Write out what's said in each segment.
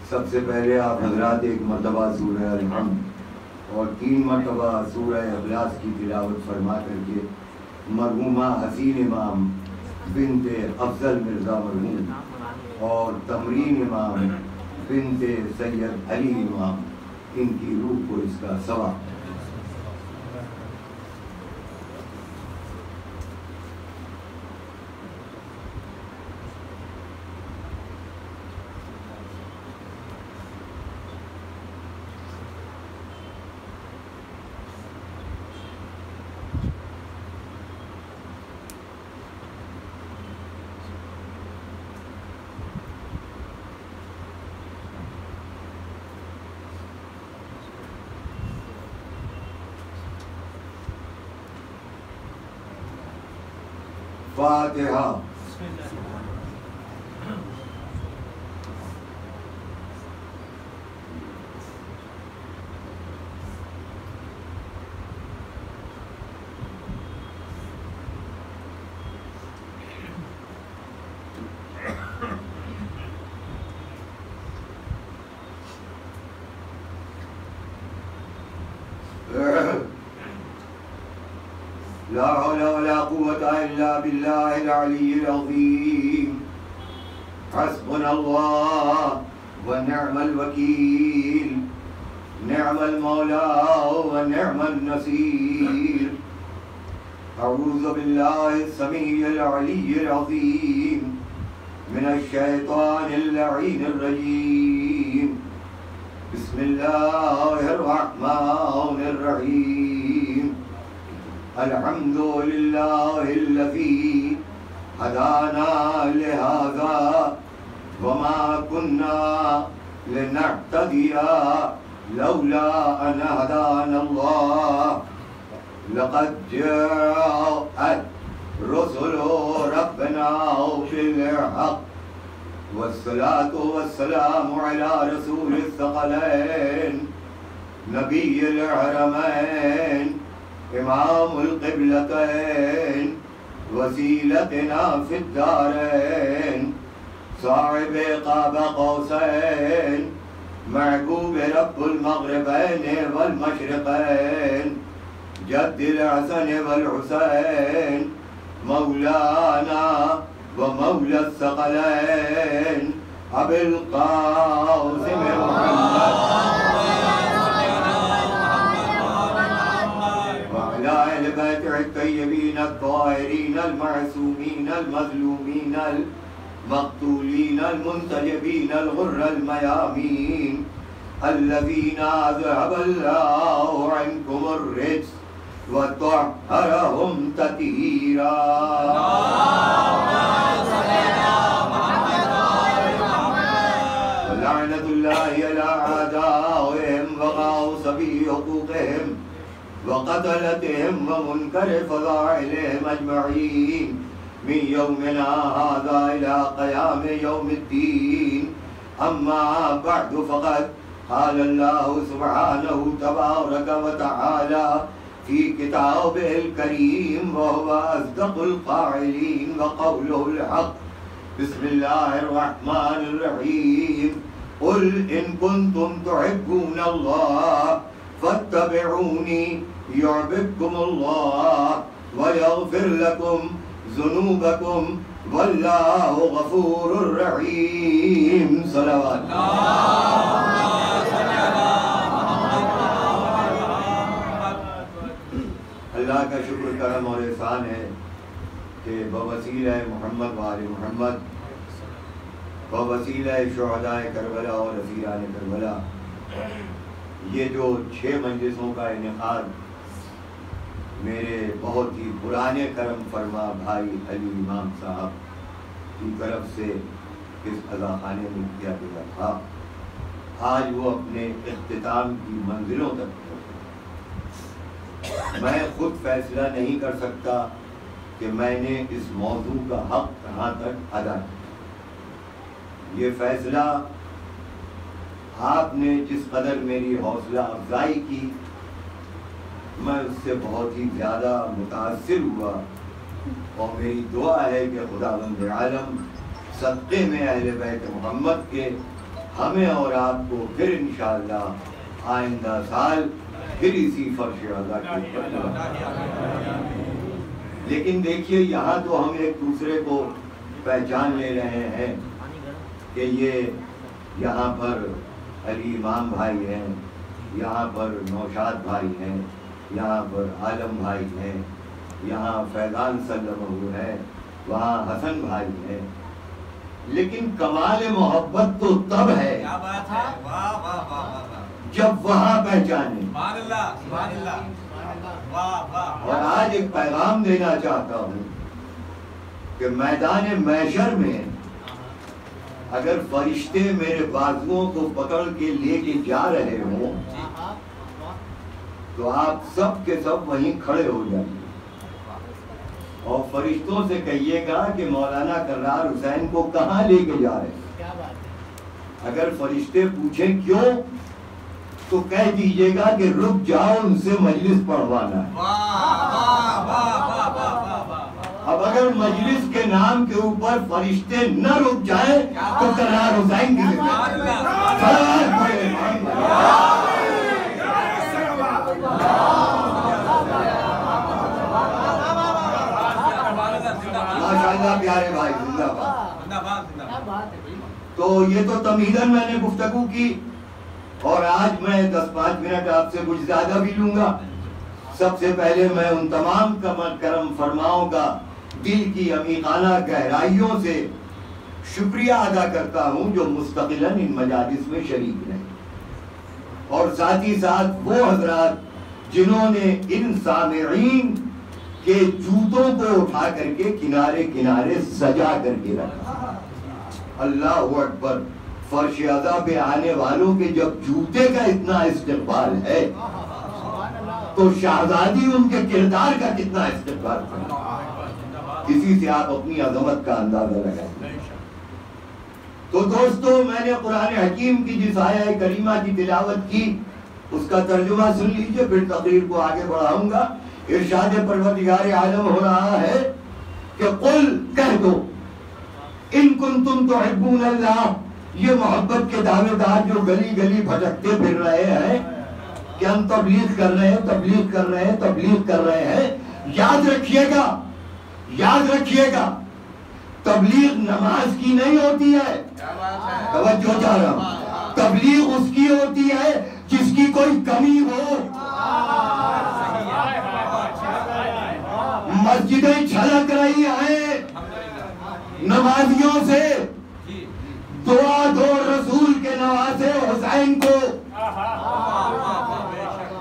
سب سے پہلے آپ حضرات ایک مرتبہ سورہ الحمد اور 3 مرتبہ سورہ اخلاص کی تلاوت فرما کر کے مرحومہ حسین امام بنت افضل مرزا مرحوم اور تمرین امام بنت سید علی امام ان کی روح کو اس کا ثواب۔ فاتحہ۔ لا حول ولا قوة إلا بالله العلي العظيم حسبنا الله ونعم الوكيل نعم المولى ونعم النصير أعوذ بالله السميع العلي العظيم من الشيطان اللعين الرجيم بسم الله الرحمن الرحيم الحمد لله الذي هدانا لهذا وما كنا لنهتدي لولا أن هدانا الله لقد جاءت رسل ربنا بالحق والصلاة والسلام على رسول الثقلين نبي الحرمين امام القبلتين وسيلتنا في الدارين صاحب قاب قوسين محبوب رب المغربين والمشرقين جد الحسن والحسين مولانا ومولى الثقلين أبي القاسم محمد البيت الطيبين الطاهرين المعصومين المظلومين المقتولين المنتجبين الغر الميامين الذين أذهب الله عنكم الرجس وطهرهم تطهيرا ولعنة الله على أعدائهم وغاص في حقوقهم وقتلتهم ومنكر فضائلهم أجمعين من يومنا هذا إلى قيام يوم الدين أما بعد فقد قال الله سبحانه تبارك وتعالى في كتابه الكريم وهو أصدق القائلين وقوله الحق بسم الله الرحمن الرحيم قل إن كنتم تحبون الله فاتبعوني يحببكم الله ويغفر لكم ذنوبكم والله غفور رحيم صلوات اللہ کا شکر کرم اور احسان ہے کہ بوسیلہ محمد وآل محمد بوسیلہ شہداء کربلا اور اسیران کربلا یہ جو 6 مجلسوں کا انعقاد میرے بہت ہی پرانے کرم فرما بھائی علی امام صاحب کی طرف سے اس عزا خانے میں کیا گیا تھا، آج وہ اپنے اختتام کی منزلوں تک پہنچا۔ میں خود فیصلہ نہیں کر سکتا کہ میں نے اس موضوع کا حق کہاں تک ادا کیا۔ یہ فیصلہ آپ نے جس قدر میری حوصلہ افزائی کی میں اس سے بہت ہی زیادہ متاثر ہوا، اور میری دعا ہے کہ خداوند عالم صدقے میں اہل بیت محمد کے ہمیں اور آپ کو پھر انشاءاللہ آئندہ سال پھر اسی فرش اعلیٰ کے اوپر. لیکن دیکھیے یہاں تو ہم ایک دوسرے کو پہچان لے رہے ہیں کہ یہ یہاں پر علی امام بھائی ہیں, یہاں پر نوشاد بھائی ہیں, یہاں پر عالم بھائی ہیں, یہاں فیضان سلمہ ہے, وہاں حسن بھائی ہیں. لیکن کمال محبت تو تب ہے جب وہاں پہچانے. اور آج ایک پیغام دینا چاہتا ہوں کہ میدان محشر میں اگر فرشتے میرے بازوؤں کو پکڑ کے لے کے جا رہے ہوں تو آپ سب کے سب وہیں کھڑے ہو جائیں اور فرشتوں سے کہیے گا کہ مولانا کرار حسین کو کہاں لے کے جا رہے ہیں. اگر فرشتے پوچھیں کیوں تو کہہ دیجئے گا کہ رک جاؤ ان سے مجلس پڑھوانا ہے. اب اگر مجلس کے نام کے اوپر فرشتے نہ رک جائیں تو کرار حسین کی ماشاءاللہ پیارے بھائی زندہ باد. تو یہ تو تمہیداً میں نے گفتگو کی اور آج میں 10-5 منٹ آپ سے کچھ زیادہ بھی لوں گا. سب سے پہلے میں ان تمام کرم فرماؤں کا دل کی عمیقانہ گہرائیوں سے شکریہ ادا کرتا ہوں جو مستقلاً ان مجالس میں شریک ہیں, اور ساتھ ہی ساتھ وہ حضرات جنہوں نے ان سامعین کے جوتوں کو اٹھا کر کے کنارے کنارے سجا کر کے رکھا. اللہ اکبر. فرش اعلیٰ پہ آنے والوں کے جب جوتے کا اتنا استقبال ہے تو شہزادی ان کے کردار کا کتنا استقبال کرتا. اسی سے آپ اپنی عظمت کا اندازہ لگائیں. تو دوستو میں نے قرآن حکیم کی جس آیہ کریمہ کی تلاوت کی اس کا ترجمہ سن لیجئے, پھر تقریر کو آگے بڑھاؤں گا. ارشاد پروردگار عالم ہو رہا ہے کہ قل کہہ دو ان کنتم تحبون اللہ. یہ محبت کے دعوے دار جو گلی گلی بھٹکتے پھر رہے ہیں کہ ہم تبلیغ کر رہے ہیں, تبلیغ کر رہے ہیں, تبلیغ کر رہے ہیں, یاد رکھیے گا, یاد رکھیے گا تبلیغ نماز کی نہیں ہوتی ہے. توجہ چاہ رہا ہوں. تبلیغ اس کی ہوتی ہے جس کی کوئی کمی ہو. مسجدیں چھلک رہی ہیں نمازیوں سے, دعا دو رسول کے نواسے حسین کو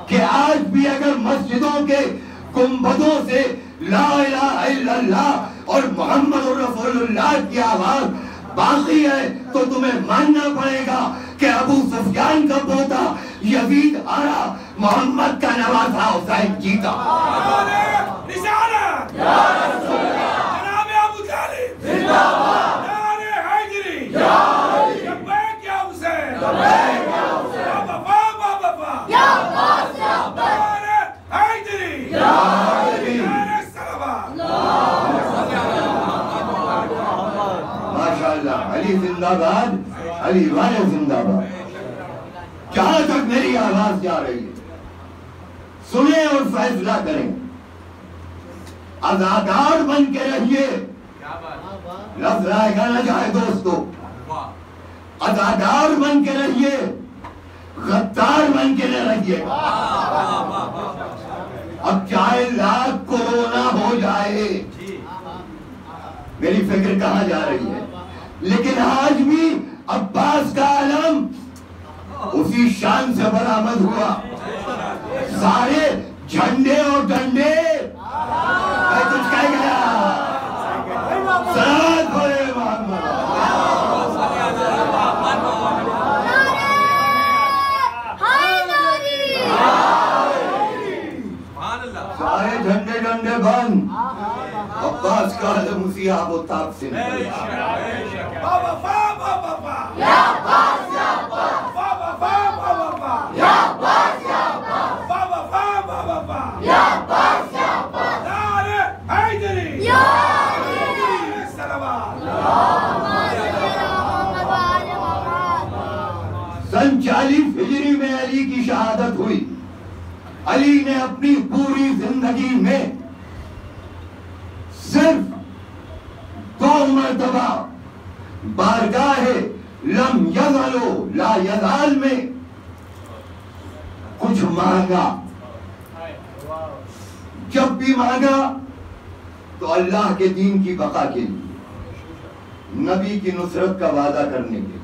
کہ آج بھی اگر مسجدوں کے گنبدوں سے لا الہ الا اللہ اور محمد رسول اللہ کی آواز باقی ہے تو تمہیں ماننا پڑے گا کہ ابو سفیان کا پوتا یزید ہارا, محمد کا نواسا حسین جیتا. رسالت یا رسول اللہ جناب ابو طالب زندہ باد, نعرہ حیدری یا علی, لبیک یا حسین, لبیک یا حسین, یا وفا با وفا, یا عباس یا عباس, نعرہ حیدری یا علی, نعرہ صلوات. ماشاءاللہ. علی زندہ باد, علی والے زندہ باد. جہاں تک میری آواز جا رہی ہے سنیں اور فیصلہ کریں. عزادار بن کے رہیے. لفظ رائے گا نہ جائے دوستو. عزادار بن کے رہیے, غدار بن کے نہ رہیے. اب چاہے لاکھ کورونا ہو جائے, میری فکر کہاں جا رہی ہے, لیکن آج بھی عباس کا علم اسی شان سے برآمد ہوا. سارے جھنڈے اور ڈنڈے میں کچھ کہہ گیا. صلوات پڑھے محمد. سارے جھنڈے ڈنڈے بند. عباس کا علم اسی آب و تاب سے علی نے اپنی پوری زندگی میں صرف 2 مرتبہ بارگاہ لم یزلو لا یزال میں کچھ مانگا. جب بھی مانگا تو اللہ کے دین کی بقا کے لیے, نبی کی نصرت کا وعدہ کرنے کے لیے.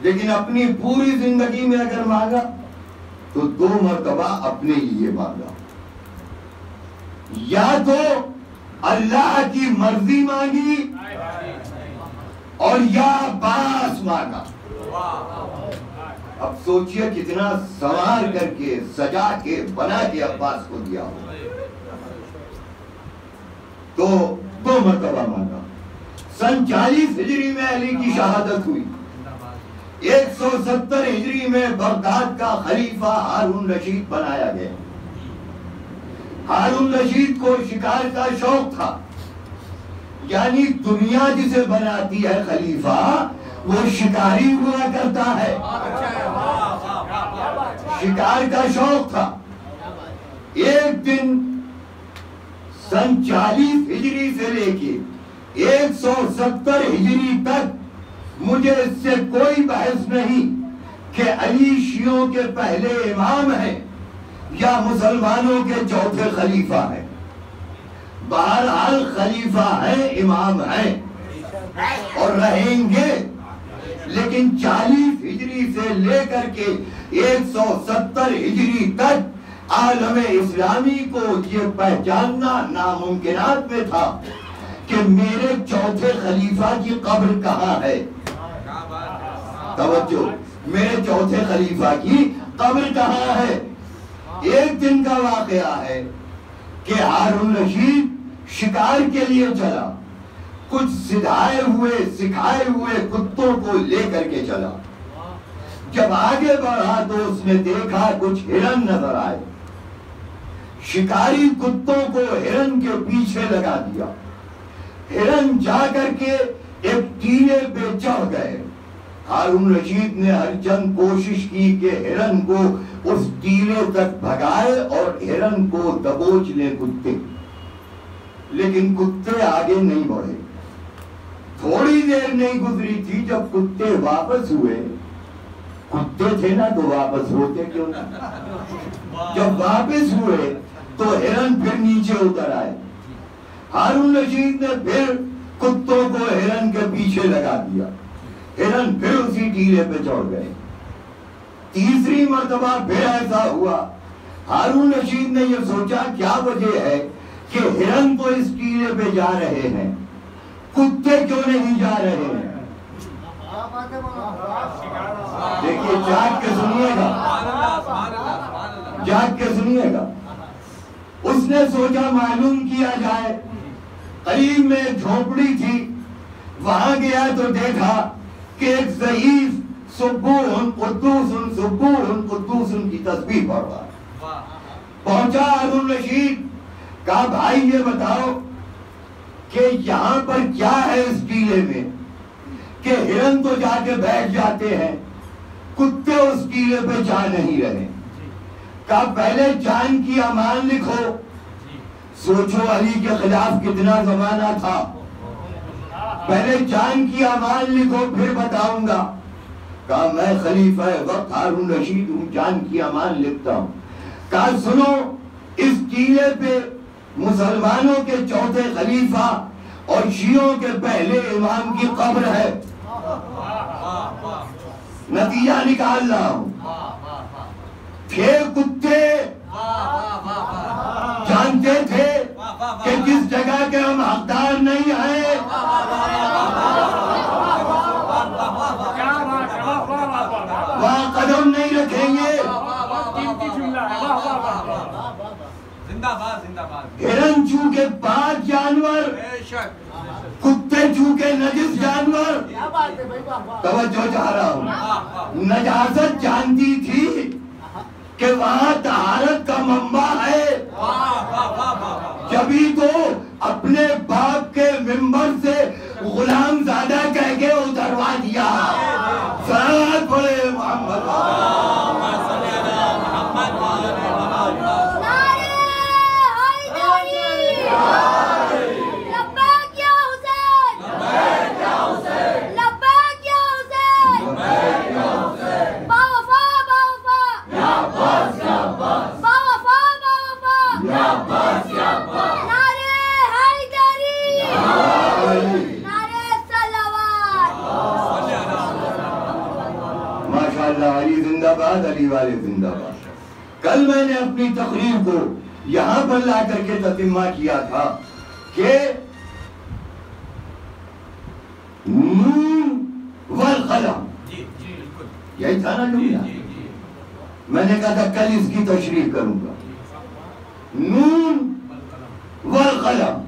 لیکن اپنی پوری زندگی میں اگر مانگا تو 2 مرتبہ اپنے لیے مانگا. یا تو اللہ کی مرضی مانگی اور یا عباس مانگا. اب سوچئے کتنا سنوار کر کے سجا کے بنا کے عباس کو دیا ہو. تو 2 مرتبہ مانگا. سن 40 ہجری میں علی کی شہادت ہوئی. 170 ہجری میں بغداد کا خلیفہ ہارون رشید بنایا گیا. ہارون رشید کو شکار کا شوق تھا. یعنی دنیا جسے بناتی ہے خلیفہ وہ شکاری ہوا کرتا ہے. شکار کا شوق تھا. ایک دن سن 40 ہجری سے لے کے 170 ہجری تک مجھے اس سے کوئی بحث نہیں کہ علی شیعوں کے پہلے امام ہیں یا مسلمانوں کے چوتھے خلیفہ ہیں. بہرحال خلیفہ ہیں, امام ہیں اور رہیں گے. لیکن 40 ہجری سے لے کر کے 170 ہجری تک عالم اسلامی کو یہ پہچاننا ناممکنات میں تھا کہ میرے چوتھے خلیفہ کی قبر کہاں ہے. توجہ, میرے چوتھے خلیفہ کی قبر کہاں ہے. ایک دن کا واقعہ ہے کہ ہارون رشید شکار کے لیے چلا. کچھ سکھائے ہوئے کتوں کو لے کر کے چلا. جب آگے بڑھا تو اس نے دیکھا کچھ ہرن نظر آئے. شکاری کتوں کو ہرن کے پیچھے لگا دیا. ہرن جا کر کے ایک ٹیلے پہ چڑھ گئے. ہارون رشید نے ہر چند کوشش کی کہ ہرن کو اس ٹیلے تک بھگائے اور ہرن کو دبوچ لے کتے, لیکن کتے آگے نہیں بڑھے. تھوڑی دیر نہیں گزری تھی جب کتے واپس ہوئے. کتے تھے نا تو واپس ہوتے کیوں نہ. جب واپس ہوئے تو ہرن پھر نیچے اتر آئے. ہارون رشید نے پھر کتوں کو ہرن کے پیچھے لگا دیا. ہرن پھر اسی ٹیلے پہ چڑھ گئے. تیسری مرتبہ پھر ایسا ہوا. ہارون رشید نے یہ سوچا کیا وجہ ہے کہ ہرن تو اس ٹیلے پہ جا رہے ہیں, کتے کیوں نہیں جا رہے ہیں. دیکھیے جاگ کے سنیے گا, جاگ کے سنیے گا. اس نے سوچا معلوم کیا جائے. قریب میں ایک جھونپڑی تھی, وہاں گیا تو دیکھا کہ ایک ضعیف سبوحن قدوسن کی تسبیح پڑھ رہا ہے. پہنچا ہارون رشید, کہا بھائی یہ بتاؤ کہ یہاں پر کیا ہے اس ٹیلے میں کہ ہرن تو جا کے بیٹھ جاتے ہیں, کتے اس ٹیلے پہ جا نہیں رہے. کہا پہلے جان کی امان لکھو. سوچو علی کے خلاف کتنا زمانہ تھا. پہلے جان کی امان لکھو پھر بتاؤں گا. کہا میں خلیفہ وقت ہارون رشید ہوں, جان کی امان لکھتا ہوں. کہا سنو, اس ٹیلے پہ مسلمانوں کے چوتھے خلیفہ اور شیعوں کے پہلے امام کی قبر ہے. نتیجہ نکال رہا ہوں. پھر کتے جانتے تھے کہ جس جگہ کے ہم حقدار نہیں ہیں وہاں قدم نہیں رکھیں گے. ہرن چونکہ پاک جانور, کتے چونکہ نجس جانور. توجہ چاہ رہا ہوں. نجاست جانتی تھی کہ وہاں طہارت کا منبع ہے, جبھی تو اپنے باپ کے منبر سے غلام زادہ کہہ کے اتروا دیا. صلوات پڑھے محمد. باد، علی والے زندہ باد۔ کل میں نے اپنی تقریر کو یہاں پر لا کر کے تتمہ کیا تھا کہ نون والقلم، یہی تھا نا جملہ؟ میں نے کہا تھا کل اس کی تشریح کروں گا۔ نون والقلم،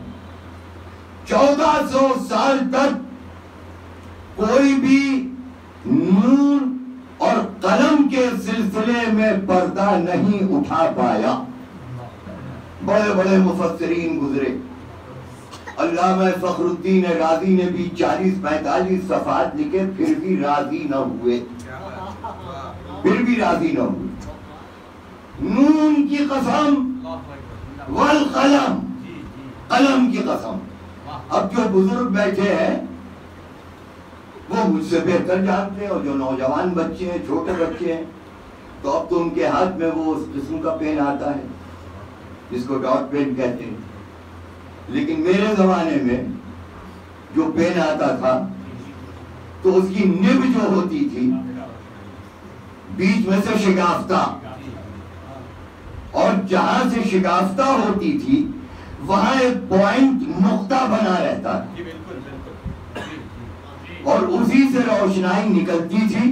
1400 سال تک کوئی بھی نون اور قلم کے سلسلے میں پردہ نہیں اٹھا پایا۔ بڑے بڑے مفسرین گزرے، علامہ فخر الدین رازی نے بھی 40-45 صفحات لکھے، پھر بھی راضی نہ ہوئے، نون کی قسم والقلم، قلم کی قسم۔ اب جو بزرگ بیٹھے ہیں وہ مجھ سے بہتر جانتے ہیں، اور جو نوجوان بچے ہیں، چھوٹے بچے ہیں، تو اب تو ان کے ہاتھ میں وہ اس قسم کا پین آتا ہے جس کو ڈاٹ پین کہتے ہیں، لیکن میرے زمانے میں جو پین آتا تھا تو اس کی نب جو ہوتی تھی بیچ میں سے شگافتہ، اور جہاں سے شگافتہ ہوتی تھی وہاں ایک پوائنٹ نقطہ بنا رہتا تھا، اور اسی سے روشنائی نکلتی تھی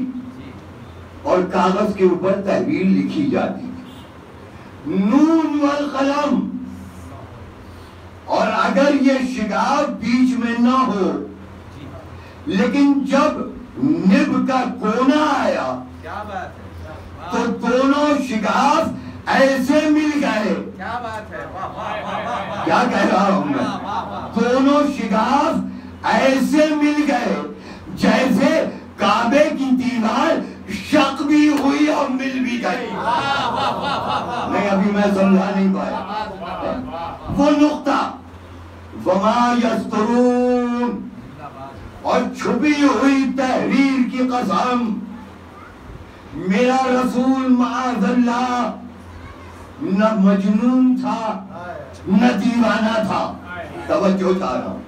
اور کاغذ کے اوپر تحریر لکھی جاتی تھی۔ نون والقلم، اور اگر یہ شگاف بیچ میں نہ ہو، لیکن جب نب کا کونا آیا تو دونوں شگاف ایسے مل گئے، کیا کہہ رہا ہوں میں، دونوں شگاف ایسے مل گئے جیسے کعبے کی دیوار شق بھی ہوئی اور مل بھی گئی۔ نہیں، ابھی میں سمجھا نہیں پایا۔ وہ نقطہ وما یسترون، اور چھپی ہوئی تحریر کی قسم، میرا رسول معاذ اللہ نہ مجنون تھا نہ دیوانہ تھا۔ توجہ چاہ رہا ہوں،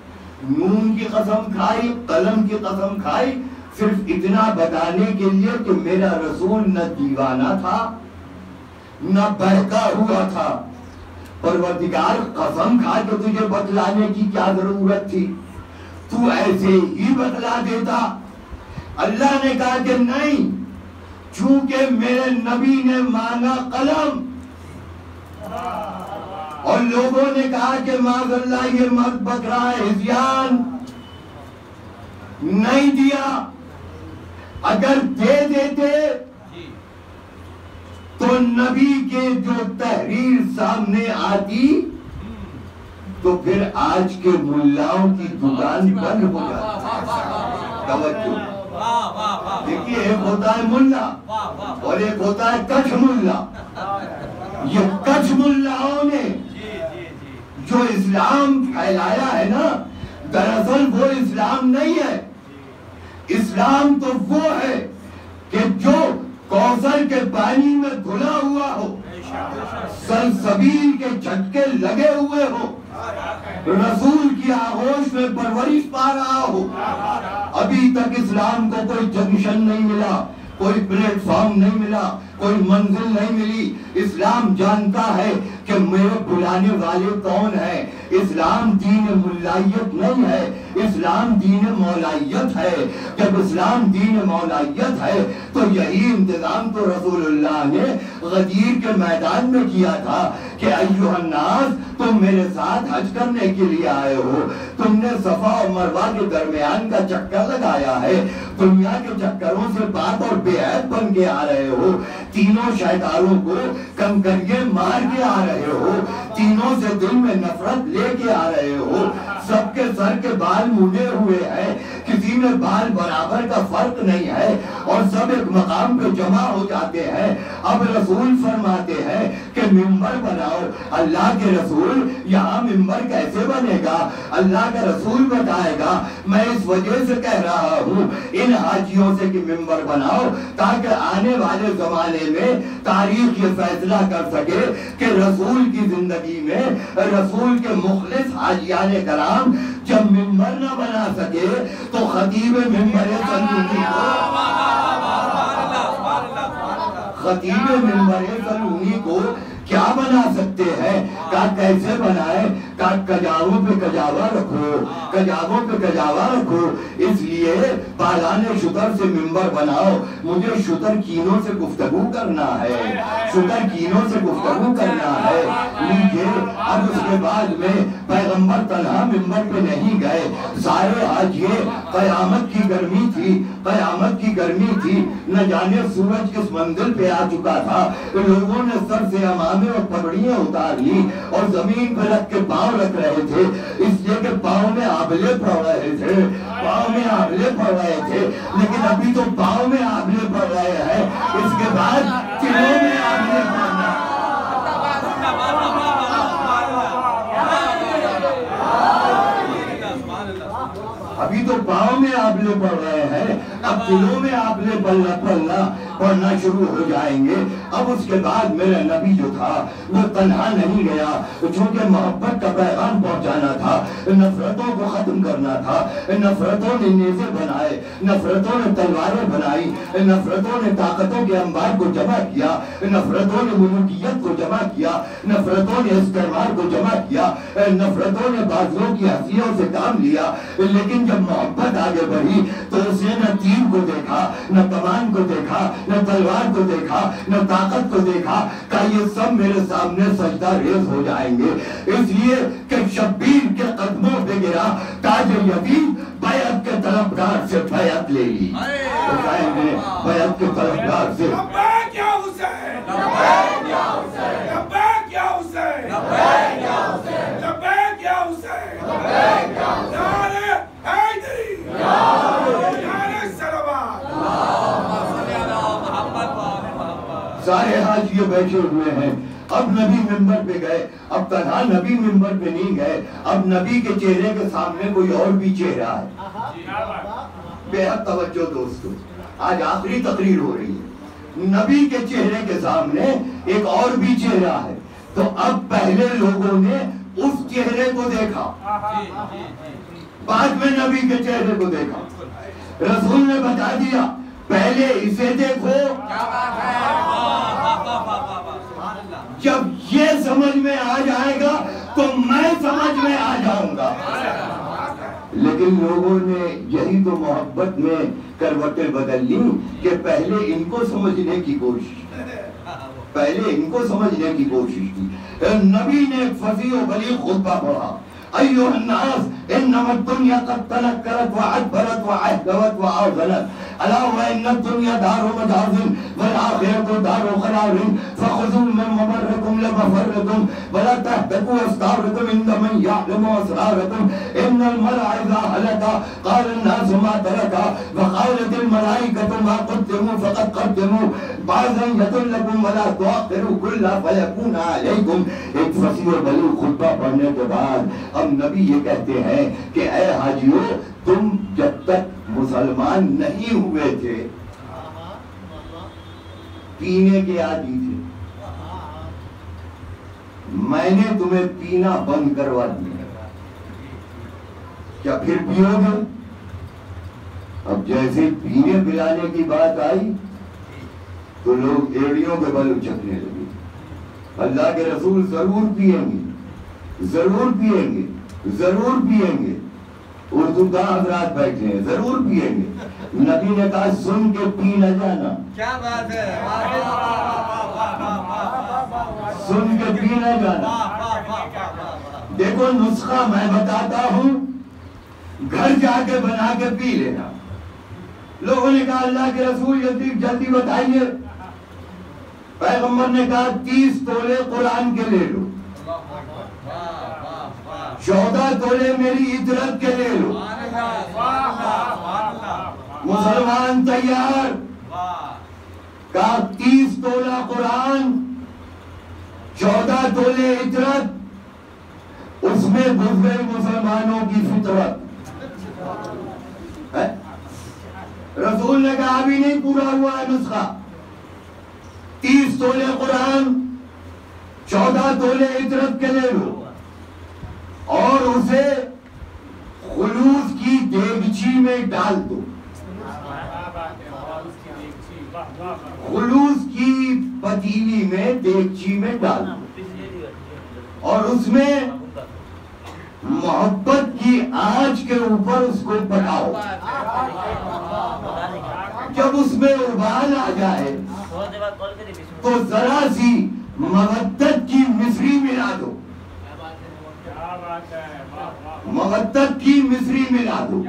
نون کی قسم کھائی، قلم کی قسم کھائی، صرف اتنا بتانے کے لیے کہ میرا رسول نہ دیوانہ تھا نہ بہکا ہوا تھا۔ پروردگار قسم کھا کے تجھے بتلانے کی کیا ضرورت تھی، تو ایسے ہی بتلا دیتا۔ اللہ نے کہا کہ نہیں، چونکہ میرے نبی نے مانگا قلم، اور لوگوں نے کہا کہ معاذ اللہ یہ مرد بکرا ہے، ہذیان، نہیں دیا۔ اگر دے دیتے تو نبی کے جو تحریر سامنے آتی تو پھر آج کے ملاؤں کی دکان بند ہو جاتی۔ توجہ، دیکھیے، ایک ہوتا ہے ملا اور ایک ہوتا ہے کچھ ملا۔ یہ کچھ ملاؤں نے جو اسلام پھیلایا ہے نا، دراصل وہ اسلام نہیں ہے۔ اسلام تو وہ ہے کہ جو کوثر کے پانی میں دھلا ہوا ہو، سلسبیل کے جھٹکے لگے ہوئے ہو، رسول کی آغوش میں پرورش پا رہا ہو۔ ابھی تک اسلام کو کوئی جنکشن نہیں ملا، کوئی پلیٹ فارم نہیں ملا، کوئی منزل نہیں ملی۔ اسلام جانتا ہے کہ میرے بلانے والے کون ہیں۔ اسلام دین ملائیت نہیں ہے، اسلام دین مولائیت ہے۔ جب اسلام دین مولائیت ہے تو یہی انتظام تو رسول اللہ نے غدیر کے میدان میں کیا تھا کہ ایھا الناس، تم میرے ساتھ حج کرنے کے لیے آئے ہو، تم نے صفا اور مروہ کے درمیان کا چکر لگایا ہے، دنیا کے چکروں سے پاک اور بے عیب بن کے آ رہے ہو، تینوں شیطانوں کو کنکریے مار کے آ رہے ہو، تینوں سے دل میں نفرت لے کے آ رہے ہو، سب کے سر کے بال مونڈے ہوئے ہیں، کسی میں بال برابر کا فرق نہیں ہے، اور سب ایک مقام پہ جمع ہو جاتے ہیں۔ اب رسول فرماتے ہیں کہ ممبر بناؤ۔ اللہ کے رسول، یہاں ممبر کیسے بنے گا؟ اللہ کا رسول بتائے گا۔ میں اس وجہ سے کہہ رہا ہوں ان حاجیوں سے کہ ممبر بناؤ، تاکہ آنے والے زمانے میں تاریخ یہ فیصلہ کر سکے کہ رسول کی زندگی میں رسول کے مخلص حاجیان کرام جب ممبر نہ بنا سکے تو خطیب ممبر سنتی کو خطیب منبر سلونی کو کیا بنا سکتے ہیں؟ کہا کیسے بنائے؟ کہا کجاووں پہ کجاوا رکھو، کجاووں پہ کجاوا رکھو، اس لیے پالان شتر سے ممبر بناؤ، مجھے شتر کینوں سے گفتگو کرنا ہے، شتر کینوں سے گفتگو کرنا ہے۔ لیجئے اب اس کے بعد میں پیغمبر تنہا ممبر پہ نہیں گئے، سارے حاجیے، قیامت کی گرمی تھی، قیامت کی گرمی تھی، نہ جانے سورج کس منزل پہ آ چکا تھا، لوگوں نے سر سے امامے اور پگڑیاں اتار لی اور زمین پہ رکھ کے پاؤں رکھ رہے تھے، اس لیے کہ پاؤں میں آبلے پڑ رہے تھے، پاؤں میں آبلے پڑ رہے تھے، لیکن ابھی تو پاؤں میں آبلے پڑ رہے ہیں، اس کے بعد دلوں میں آبلے پڑنا۔ ابھی تو پاؤں میں آبلے پڑ رہے ہیں، اب دلوں میں آبلے پڑنا شروع ہو جائیں گے۔ اب اس کے بعد میرا نبی جو تھا وہ تنہا نہیں گیا، چونکہ محبت کا پیغام پہنچانا تھا، نفرتوں کو ختم کرنا تھا، نفرتوں نے نیزے بنائے، نفرتوں نے تلواریں بنائی، نفرتوں نے طاقتوں کے انبار کو جمع کیا، نفرتوں نے ملوکیت کو جمع کیا، نفرتوں نے استعمار کو جمع کیا، نفرتوں نے بازوں کی ہنسیوں سے کام لیا، لیکن جب محبت آگے بڑھی تو اس نے نہ تیر کو دیکھا، نہ کمان کو دیکھا، نہ تلوار کو دیکھا، نہ طاقت کو دیکھا، کہ یہ سب میرے سامنے سجدہ ریز ہو جائیں گے، اس لیے کہ شبیر کے قدموں پہ گرا، تاج یزید بیعت کے طلبگار سے بیعت لے لی۔ تو کہیں گے بیعت کے طلبگار سے لبیک یا حسین، لبیک یا حسین، لبیک یا حسین، لبیک یا حسین، لبیک یا حسین، لبیک یا حسین، نعرہ حیدری، نعرہ صلوات، سارے حاجی بیٹھے ہوئے ہیں۔ اب نبی منبر پہ گئے، اب تنہا نبی منبر پہ نہیں گئے، اب نبی کے چہرے کے سامنے کوئی اور بھی چہرہ ہے۔ بے حد توجہ دوستو، آج آخری تقریر ہو رہی ہے، نبی کے چہرے کے سامنے ایک اور بھی چہرہ ہے، تو اب پہلے لوگوں نے اس چہرے کو دیکھا، بعد میں نبی کے چہرے کو دیکھا۔ رسول نے بتا دیا پہلے اسے دیکھو، جب یہ سمجھ میں آ جائے گا تو میں سمجھ میں آ جاؤں گا۔ لیکن لوگوں نے یہی تو محبت میں کروٹیں بدل لی کہ پہلے ان کو سمجھنے کی کوشش، پہلے ان کو سمجھنے کی کوشش کی۔ نبی نے ایک فصیح و بلیغ خطبہ پڑھا، ایوہ الناس انما الدنیا قد تنکرت وعدبرت وعہدوت وعاظلت الا وان الدنیا دار مجاز والآخرت دار قرار فخذوا من مبرکم لمفرکم ولا تحتقوا استارکم عند من یعلم اسرارکم ان المرء اذا حلقا قال الناس ما ترکا وقالت الملائکة ما قدموا فقد قدموا بعضا یدلکم ولا تؤخروا كلا فیکون علیکم۔ ایک فصیح و بلیغ خطبہ پڑھنے کے بعد اب نبی یہ کہتے ہیں کہ اے حاجیو، تم جب تک مسلمان نہیں ہوئے تھے پینے کے عادی تھے، میں نے تمہیں پینا بند کروا دیا، کیا پھر پیو گے؟ اب جیسے پینے پلانے کی بات آئی تو لوگ ایڑیوں کے بل اچکنے لگے۔ اللہ کے رسول ضرور پیئیں گے، ضرور پیئیں گے، ضرور پیئیں گے، اردو کا حضرات بیٹھے ہیں، ضرور پیئیں گے۔ نبی نے کہا سن کے پی نہ جانا، کیا بات ہے، سن کے پی نہ جانا۔ دیکھو نسخہ میں بتاتا ہوں، گھر جا کے بنا کے پی لینا۔ لوگوں نے کہا اللہ کے رسول جلدی بتائیے، پیغمبر نے کہا 30 تولے قرآن کے لے لو، 14 تولے میری اطرت کے لے لو۔ مسلمان تیار، کہا 30 تولہ قرآن، 14 تولے اطرت، اس میں گھس گئی مسلمانوں کی فطرت۔ رسول نے کہا ابھی نہیں پورا ہوا ہے نسخہ، 30 تولے قرآن، 14 تولے اطرت کے لے لو اور اسے خلوص کی دیگچی میں ڈال دو، خلوص کی پتیلی میں دیگچی میں ڈال دو اور اس میں محبت کی آنچ کے اوپر اس کو پکاؤ. جب اس میں ابال آ جائے تو ذرا سی مودت کی مصری ملا دو. مودت کی مصری ملا دو.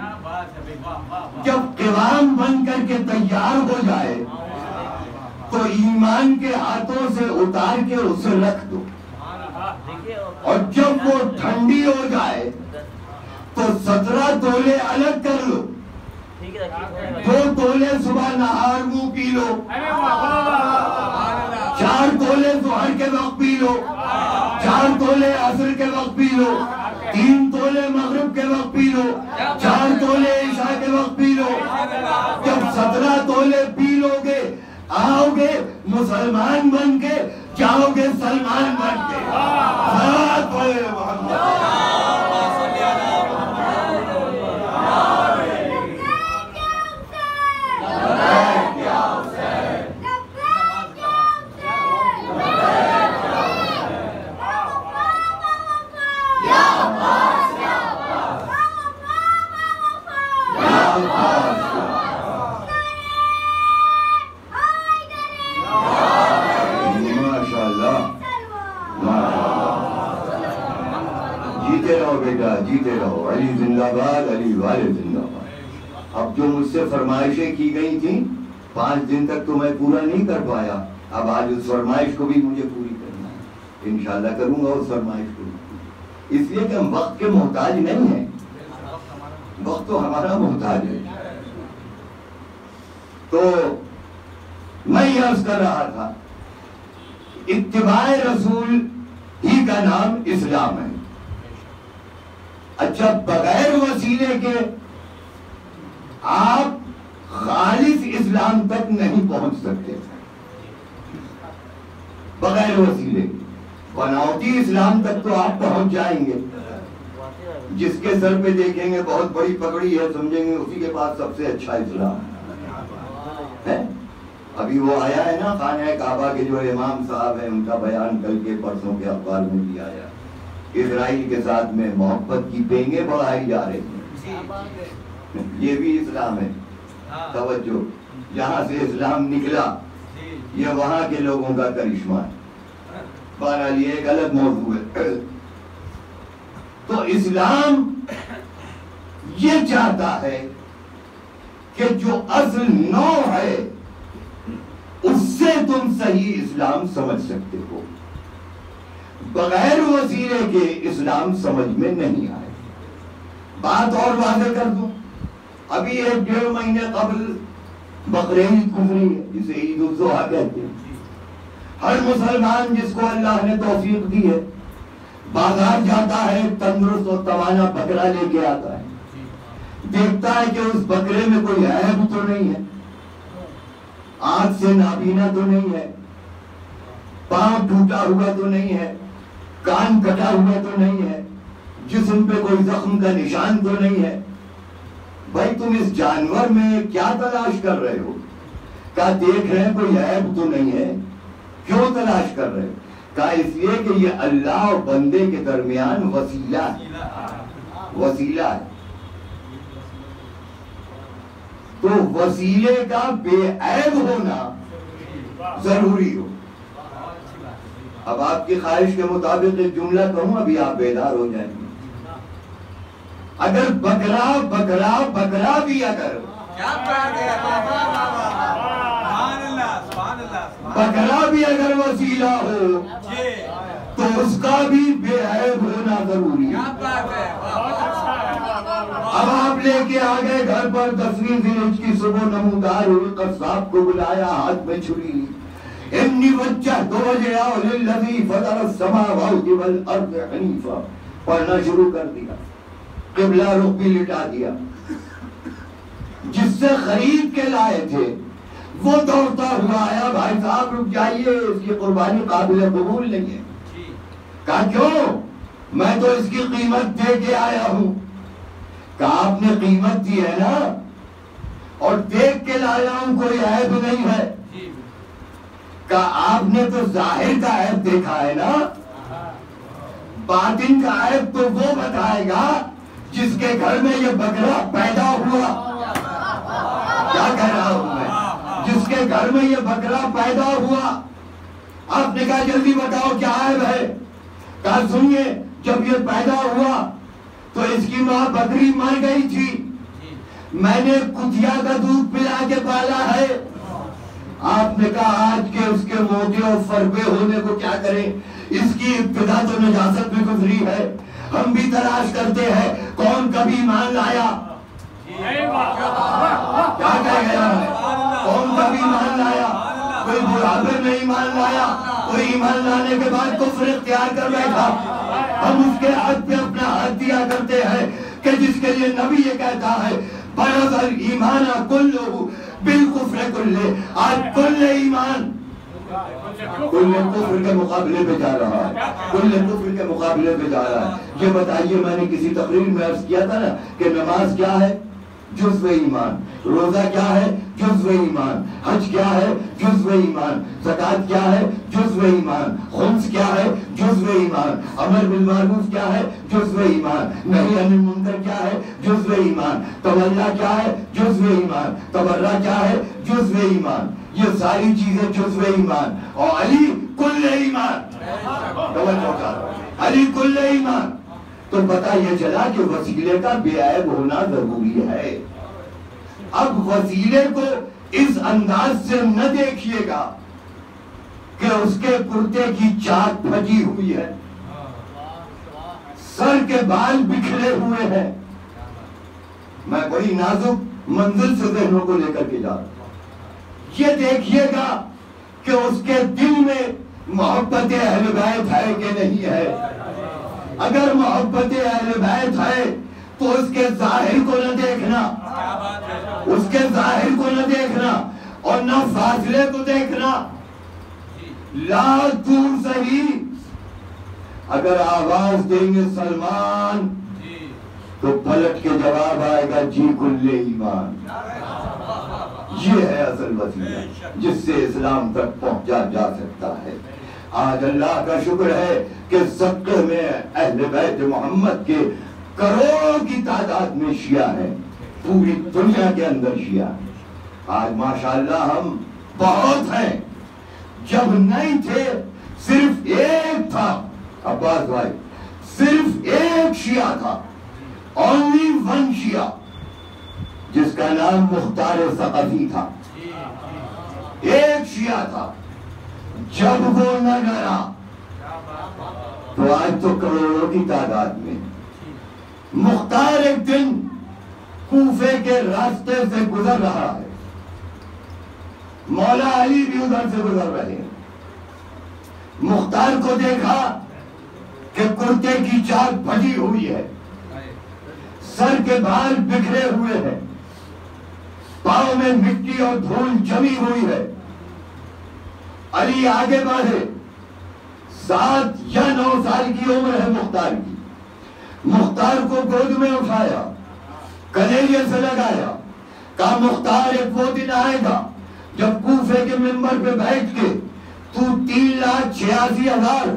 جب قوام بن کر کے تیار ہو جائے تو ایمان کے ہاتھوں سے اتار کے اسے رکھ دو. اور جب وہ ٹھنڈی ہو جائے تو 17 تولے الگ کر لو. 2 تولے صبح نہار منہ پی لو, 4 تولے ظہر کے وقت پی لو, 4 تولے عصر کے وقت پی لو, 3 تولے مغرب کے وقت پی لو, 4 تولے عشاء کے وقت پی لو. جب 17 تولے پی لو گے آؤ گے مسلمان بن کے, جاؤ گے سلمان بن کے. جیتے رہو. علی زندہ باد, علی والے زندہ باد. اب جو مجھ سے فرمائشیں کی گئی تھیں 5 دن تک تو میں پورا نہیں کر پایا. اب آج اس فرمائش کو بھی مجھے پوری کرنا ہے. انشاءاللہ کروں گا اس فرمائش کو, اس لیے کہ ہم وقت کے محتاج نہیں ہیں. وقت تو ہمارا محتاج ہے. تو میں یہ عرض کر رہا تھا اتباع رسول ہی کا نام اسلام ہے. اچھا, بغیر وسیلے کے آپ خالص اسلام تک نہیں پہنچ سکتے. بغیر وسیلے بناوٹی اسلام تک تو آپ پہنچ جائیں گے. جس کے سر پہ دیکھیں گے بہت بڑی پگڑی ہے, سمجھیں گے اسی کے پاس سب سے اچھا اسلام ہے. ابھی وہ آیا ہے نا خانہ کعبہ کے جو امام صاحب ہیں, ان کا بیان کل کے پرسوں کے اخبار میں بھی آیا. اسرائیل کے ساتھ میں محبت کی پینگیں بڑھائی جا رہی ہیں. یہ بھی اسلام ہے. توجہ, جہاں سے اسلام نکلا یہ وہاں کے لوگوں کا کرشمہ ہے. بہرحال یہ ایک الگ موضوع ہے. تو اسلام یہ چاہتا ہے کہ جو اصل نو ہے اس سے تم صحیح اسلام سمجھ سکتے ہو. بغیر وسیلے کے اسلام سمجھ میں نہیں آئے. بات اور واضح کر دوں, ابھی 1-1.5 مہینے قبل بقرعید گزری ہے, جسے عید الاضحیٰ کہتے ہیں. ہر مسلمان جس کو اللہ نے توفیق دی ہے بازار جاتا ہے, تندرست اور توانا بکرا لے کے آتا ہے. دیکھتا ہے کہ اس بکرے میں کوئی عیب تو نہیں ہے, آنکھ سے نابینا تو نہیں ہے, پاؤں ٹوٹا ہوا تو نہیں ہے, کان کٹا ہوا تو نہیں ہے, جسم پہ کوئی زخم کا نشان تو نہیں ہے. بھائی تم اس جانور میں کیا تلاش کر رہے ہو؟ کہا دیکھ رہے ہیں کوئی عیب تو نہیں ہے. کیوں تلاش کر رہے ہو؟ کہا اس لیے کہ یہ اللہ اور بندے کے درمیان وسیلہ ہے. وسیلہ ہے تو وسیلے کا بے عیب ہونا ضروری ہو. اب آپ کی خواہش کے مطابق ایک جملہ کہوں, ابھی آپ بیدار ہو جائیں گے. اگر بکرا بکرا بکرا بھی اگر بکرا بھی اگر وسیلہ ہو تو اس کا بھی بے عیب ہونا ضروری ہے. اب آپ لے کے آگئے گھر پر 10ویں ذیلحجہ کی صبح نمودار ہوئی, قصاب کو بلایا, ہاتھ میں چھری لی. انی وجہت وجہی للذی فطر السماوات والارض حنیفا پڑھنا شروع کر دیا. قبلہ رخ بھی لٹا دیا. جس سے خرید کے لائے تھے وہ دوڑتا ہوا آیا, بھائی صاحب رک جائیے, اس کی قربانی قابل قبول نہیں ہے. کہا کیوں؟ میں تو اس کی قیمت دے کے آیا ہوں. کہا آپ نے قیمت دی ہے نا, اور دیکھ کے لایا ہوں, کوئی عیب نہیں ہے. کہ آپ نے تو ظاہر کا عیب دیکھا ہے نا، باطن کا عیب تو وہ بتائے گا جس کے گھر میں یہ بکرا پیدا ہوا۔ کیا کہہ رہا ہوں میں؟ جس کے گھر میں یہ بکرا پیدا ہوا۔ آپ نے کہا جلدی بتاؤ کیا عیب ہے؟ کہا سنیے، جب یہ پیدا ہوا تو اس کی ماں بکری مر گئی تھی، میں نے کتیا کا دودھ پلا کے پالا ہے۔ آپ نے کہا آج کے اس کے موٹے اور فربے ہونے کو کیا کریں، اس کی ابتدا تو نجاست میں گزری ہے۔ ہم بھی تلاش کرتے ہیں کون کبھی ایمان لایا، کیا کہہ گیا ہے، کون کبھی ایمان لایا؟ کوئی بڑھاپے میں ایمان لایا، کوئی ایمان لانے کے بعد کفر اختیار کر بیٹھا۔ ہم اس کے حق پہ اپنا حق دیا کرتے ہیں کہ جس کے لیے نبی یہ کہتا ہے بَرَزَ الْإِيمَانَ كُلُّهُ بِالْكُفْرِ كُلِّهِ۔ آج کل ایمان کل کفر کے مقابلے پہ جا رہا ہے، کل کفر کے مقابلے پہ جا رہا ہے۔ یہ بتائیے، میں نے کسی تقریر میں عرض کیا تھا نا کہ نماز کیا ہے؟ جزو ایمان۔ روزہ کیا ہے؟ جزو ایمان۔ حج کیا ہے؟ جزو ایمان۔ زکوٰۃ کیا ہے؟ جزو ایمان۔ خمس کیا ہے؟ جزو ایمان۔ امر بالمعروف کیا ہے؟ جزو ایمان۔ نہی عن المنکر کیا ہے؟ جزو ایمان۔ تولا کیا ہے؟ جزو ایمان۔ تبرع کیا ہے؟ جزو ایمان۔ یہ ساری چیزیں جزو ایمان۔ اور علی کل ایمان، علی کل ایمان۔ تو پتہ یہ چلا کہ وسیلے کا بے عیب ہونا ضروری ہے۔ اب وسیلے کو اس انداز سے نہ دیکھیے گا کہ اس کے کرتے کی چاک پھٹی ہوئی ہے، سر کے بال بکھرے ہوئے ہیں۔ میں بڑی نازک منزل سے ذہنوں کو لے کر کے جا رہا ہوں۔ یہ دیکھیے گا کہ اس کے دل میں محبت اہل بیت ہے کہ نہیں ہے۔ اگر محبت اہل بیت ہے تو اس کے ظاہر کو نہ دیکھنا، اس کے ظاہر کو نہ دیکھنا اور نہ فاصلے کو دیکھنا۔ لاکھ دور صحیح اگر آواز دیں گے سلمان تو پلٹ کے جواب آئے گا جی کل ایمان۔ یہ ہے اصل وسیلہ جس سے اسلام تک پہنچا جا سکتا ہے۔ آج اللہ کا شکر ہے کہ صدقے میں اہل بیت محمد کے کروڑوں کی تعداد میں شیعہ ہیں، پوری دنیا کے اندر شیعہ ہیں۔ آج ماشاءاللہ ہم بہت ہیں، جب نہیں تھے صرف ایک تھا، عباس بھائی، صرف ایک شیعہ تھا، only one شیعہ، جس کا نام مختار ثقفی تھا، ایک شیعہ تھا۔ جب وہ نہ ڈرا تو آج تو کروڑوں کی تعداد میں۔ مختار ایک دن کوفے کے راستے سے گزر رہا ہے، مولا علی بھی ادھر سے گزر رہے ہیں۔ مختار کو دیکھا کہ کرتے کی چاک پھٹی ہوئی ہے، سر کے بال بکھرے ہوئے ہیں، پاؤں میں مٹی اور دھول جمی ہوئی ہے۔ علی آگے بڑھے، 7 یا 9 سال کی عمر ہے مختار کی۔ مختار کو گود میں اٹھایا، کلیجے سے لگایا، کہا مختار ایک وہ دن آئے گا جب کوفے کے منبر پہ بیٹھ کے تو 3,86,000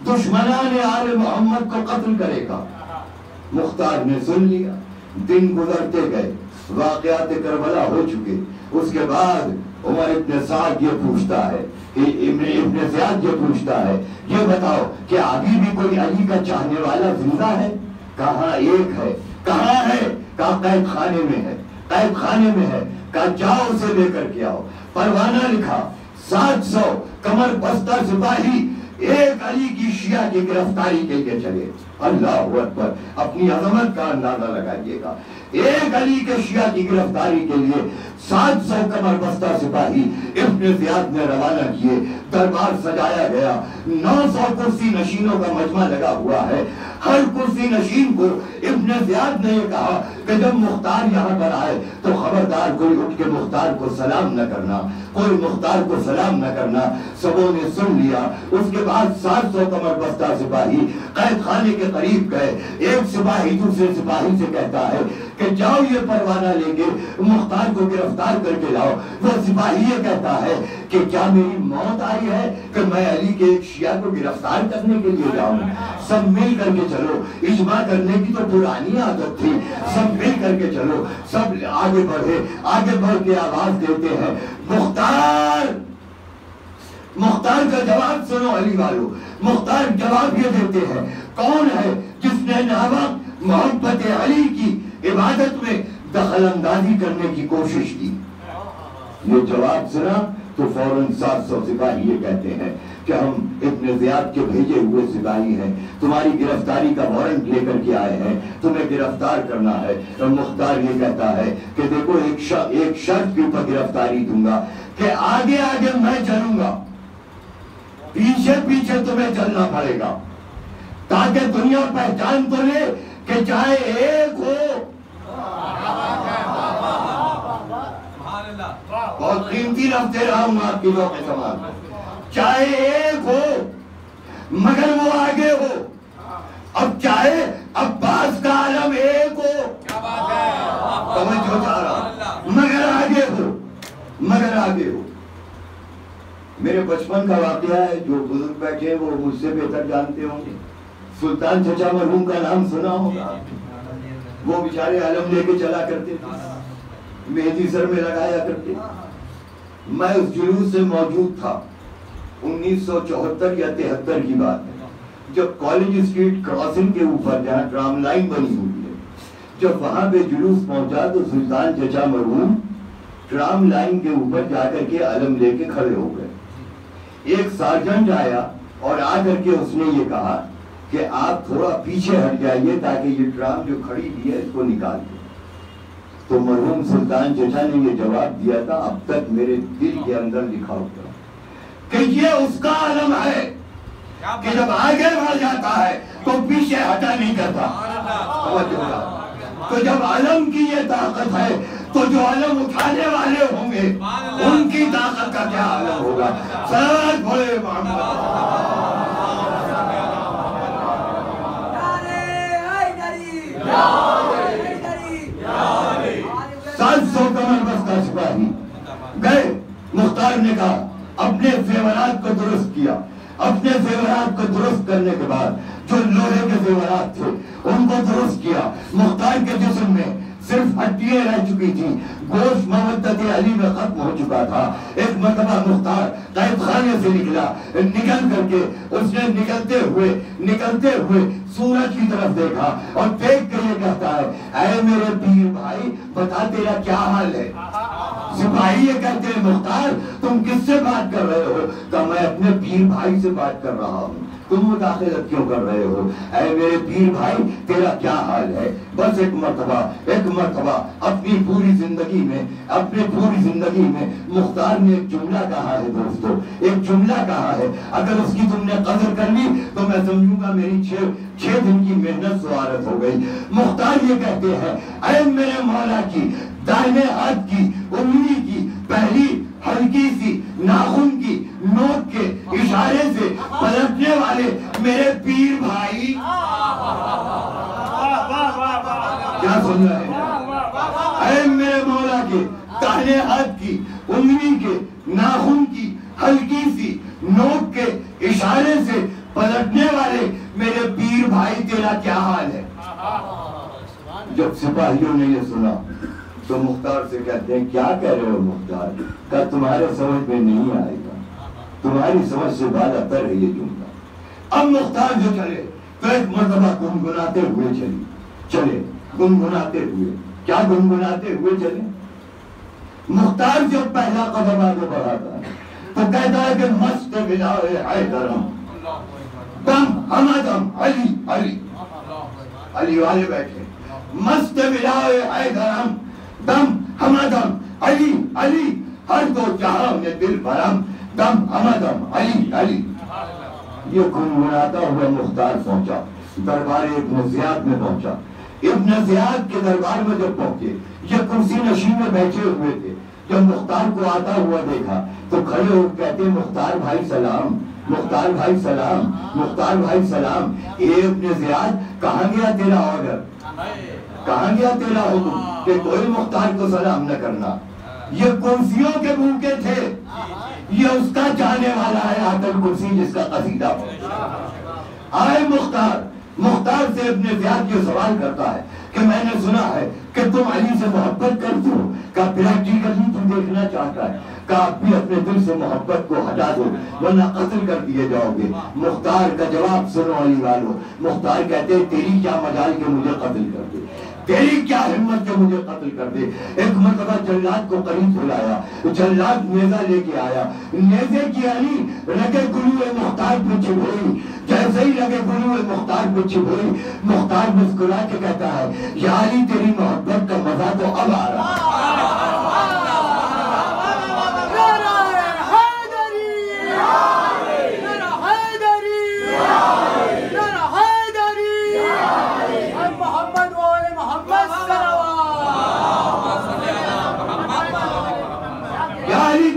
دشمنان آل محمد کو قتل کرے گا۔ مختار نے سن لیا، دن گزرتے گئے، واقعات کربلا ہو چکے۔ اس کے بعد عمر ابن سعد یہ پوچھتا ہے کہ ابن زیاد یہ پوچھتا ہے، یہ بتاؤ کہ ابھی بھی کوئی علی کا چاہنے والا زندہ ہے؟ کہاں ایک ہے۔ کہاں ہے؟ کہا قید خانے میں ہے، قید خانے میں ہے۔ کہا جاؤ اسے لے کر کے آؤ۔ پروانہ لکھا، 700 کمر بستہ سپاہی ایک علی کی شیعہ کی گرفتاری کے لیے چلے۔ اللہ اکبر، اپنی عظمت کا اندازہ لگائیے گا۔ ایک علی کے شیعہ کی گرفتاری کے لیے 700 کمر بستہ سپاہی ابن زیاد نے روانہ کیے۔ دربار سجایا گیا، 900 کرسی نشینوں کا مجمع لگا ہوا ہے۔ ہر کرسی نشین کو ابن زیاد نے یہ کہا کہ جب مختار یہاں پر آئے تو خبردار کوئی اٹھ کے مختار کو سلام نہ کرنا، کوئی مختار کو سلام نہ کرنا۔ سبوں نے سن لیا۔ اس کے بعد 700 کمر بستہ سپاہی قید خانے کے قریب گئے۔ ایک سپاہی دوسرے سپاہی سے کہتا ہے کہ جاؤ یہ پروانہ لے کے مختار کو گرفتار کر کے لاؤ. وہ سپاہی یہ کہتا ہے کہ کیا میری موت آئی ہے کہ میں علی کے ایک شیعہ کو گرفتار کرنے کے لیے جاؤں؟ سب مل کر کے چلو. اجماع کرنے کی تو پرانی عادت تھی. سب مل کر کے چلو. سب آگے بڑھے. آگے بڑھ کے آواز دیتے ہیں مختار. مختار کا جواب سنو علی والو. مختار جواب یہ دیتے ہیں کون ہے جس نے ناوق محبت علی کی عبادت میں دخل اندازی کرنے کی کوشش کی؟ یہ جواب سنا تو فوراً 700 سپاہی یہ کہتے ہیں کہ ہم ابن زیاد کے بھیجے ہوئے سپاہی ہیں, تمہاری گرفتاری کا وارنٹ لے کر کے آئے ہیں, تمہیں گرفتار کرنا ہے. اور مختار یہ کہتا ہے کہ دیکھو ایک شرط کے اوپر گرفتاری دوں گا کہ آگے آگے میں چلوں گا, پیچھے پیچھے تمہیں چلنا پڑے گا, تاکہ دنیا پہچان تو لے کہ چاہے ایک ہو. بہت قیمتی لفظ دے رہا ہوں آپ کی لوگ کے سامان. چاہے ایک ہو مگر وہ آگے ہو. اب چاہے عباس کا عالم ایک ہو, توجہ چاہ رہا, مگر آگے ہو, مگر آگے ہو. میرے بچپن کا واقعہ ہے, جو بزرگ بیٹھے ہیں وہ مجھ سے بہتر جانتے ہوں گے. سلطان چچا مرحوم کا نام سنا ہوگا. وہ بیچارے علم لے کے چلا کرتے تھے, مہندی سر میں لگایا کرتے. میں اس جلوس سے موجود تھا. 1974 یا 73 کی بات ہے, جب کالج اسٹریٹ کراسنگ کے اوپر جہاں ٹرام لائن بنی ہوئی ہے, جب وہاں پہ جلوس پہنچا تو سلطان چچا مرحوم ٹرام لائن کے اوپر جا کر کے علم لے کے کھڑے ہو گئے. ایک سارجنٹ آیا اور آ کر کے اس نے یہ کہا کہ آپ تھوڑا پیچھے ہٹ جائیے تاکہ یہ ٹرام جو کھڑی ہوئی ہے اس کو نکال دیں. تو مرحوم سلطان چچا نے یہ جواب دیا تھا, اب تک میرے دل کے اندر لکھا ہوتا کہ یہ اس کا علم ہے کہ جب آگے بڑھ جاتا ہے تو پیچھے ہٹا نہیں کرتا. تو جب علم کی یہ طاقت ہے تو جو علم اٹھانے والے ہوں گے ان کی طاقت کا کیا علم ہوگا. ساتھ بڑے محمد 700 کمر بستہ سپاہی گئے. مختار نے کہا اپنے زیورات کو درست کیا. اپنے زیورات کو درست کرنے کے بعد جو لوہے کے زیورات تھے ان کو درست کیا. مختار کے جسم میں صرف ہڈیاں رہ چکی تھی, گوشت مودت علی میں ختم ہو چکا تھا. ایک مرتبہ مختار قید خانے سے نکلا, نکل کر کے اس نے نکلتے ہوئے سورج کی طرف دیکھا اور دیکھ کر یہ کہتا ہے اے میرے پیر بھائی بتا تیرا کیا حال ہے. سپاہی یہ کہتے ہیں مختار تم کس سے بات کر رہے ہو؟ کہ میں اپنے پیر بھائی سے بات کر رہا ہوں. تم مداخلت کیوں کر رہے ہو؟ اے میرے پیر بھائی تیرا کیا حال ہے؟ بس ایک مرتبہ اپنی پوری زندگی میں مختار نے ایک جملہ کہا ہے دوستو, ایک جملہ کہا ہے, اگر اس کی تم نے قدر کر لی تو میں سمجھوں گا میری 6 دن کی محنت سوارت ہو گئی. مختار یہ کہتے ہیں اے میرے مولا کی دائنے ہاتھ کی انگلی کی پہلی ہلکی سی ناخن کی نوک کے اشارے سے پلٹنے والے میرے پیر بھائی. کیا سن رہے ہیں؟ اے میرے مولا کے دائنے ہاتھ کی انگلی کے ناخن کی ہلکی سی نوک کے اشارے سے پلٹنے والے میرے پیر بھائی تیرا کیا حال ہے. جب سپاہیوں نے یہ سنا تو مختار سے کہتے ہیں کیا کہہ رہے ہو مختار, کہ تمہارے سمجھ میں نہیں آئے گا, تمہاری سمجھ سے بالا تر ہے یہ جملہ. اب مختار جو چلے تو ایک مرتبہ گنگناتے ہوئے چلے گنگناتے ہوئے. کیا گنگناتے ہوئے چلے؟ مختار جو پہلا قدم آگے بڑھاتا ہے تو کہتا ہے کہ مست بلائے حیدرم دم حمدم علی والے بیٹھے, مست بلائے حیدرم دم حمدم علی ہر دو جہاں میں دل بھرم دم حمدم علی. یہ گنگناتا ہوا مختار پہنچا دربار ابن زیاد میں پہنچا. ابن زیاد کے دربار میں جب پہنچے یہ کرسی نشین میں بیٹھے ہوئے تھے. جب مختار کو آتا ہوا دیکھا تو کھڑے ہو کہتے مختار بھائی سلام, مختار بھائی سلام, مختار بھائی سلام. اے ابن زیاد کہاں گیا تیرا آرڈر؟ کہاں گیا تیرا حکم کہ کوئی مختار کو سلام نہ کرنا؟ یہ کرسیوں کے بھوکے تھے، یہ اس کا چاہنے والا ہے آیت الکرسی جس کا قصیدہ آئے مختار سے ابن زیاد یہ سوال کرتا ہے کہ میں نے سنا ہے کہ تم علی سے محبت کرتے ہو، کہا پریکٹیکلی تم دیکھنا چاہتا ہے، کہا آپ بھی اپنے دل سے محبت کو ہٹا دو ورنہ قتل کر دیے جاؤ گے۔ مختار کا جواب سنو علی والو، مختار کہتے ہیں تیری کیا مجال کہ مجھے قتل کر دے، تیری کیا ہمت کہ مجھے قتل کر دے۔ ایک مرتبہ جلاد کو قریب بلایا، جلاد نیزہ لے کے آیا، نیزے کی علی رگے گلوئے مختار پہ چبھوئی، جیسے ہی لگے گلوئے مختار پہ چبھوئی، مختار مسکرا کے کہتا ہے یا علی تیری محبت کا مزہ تو اب آ رہا ہے۔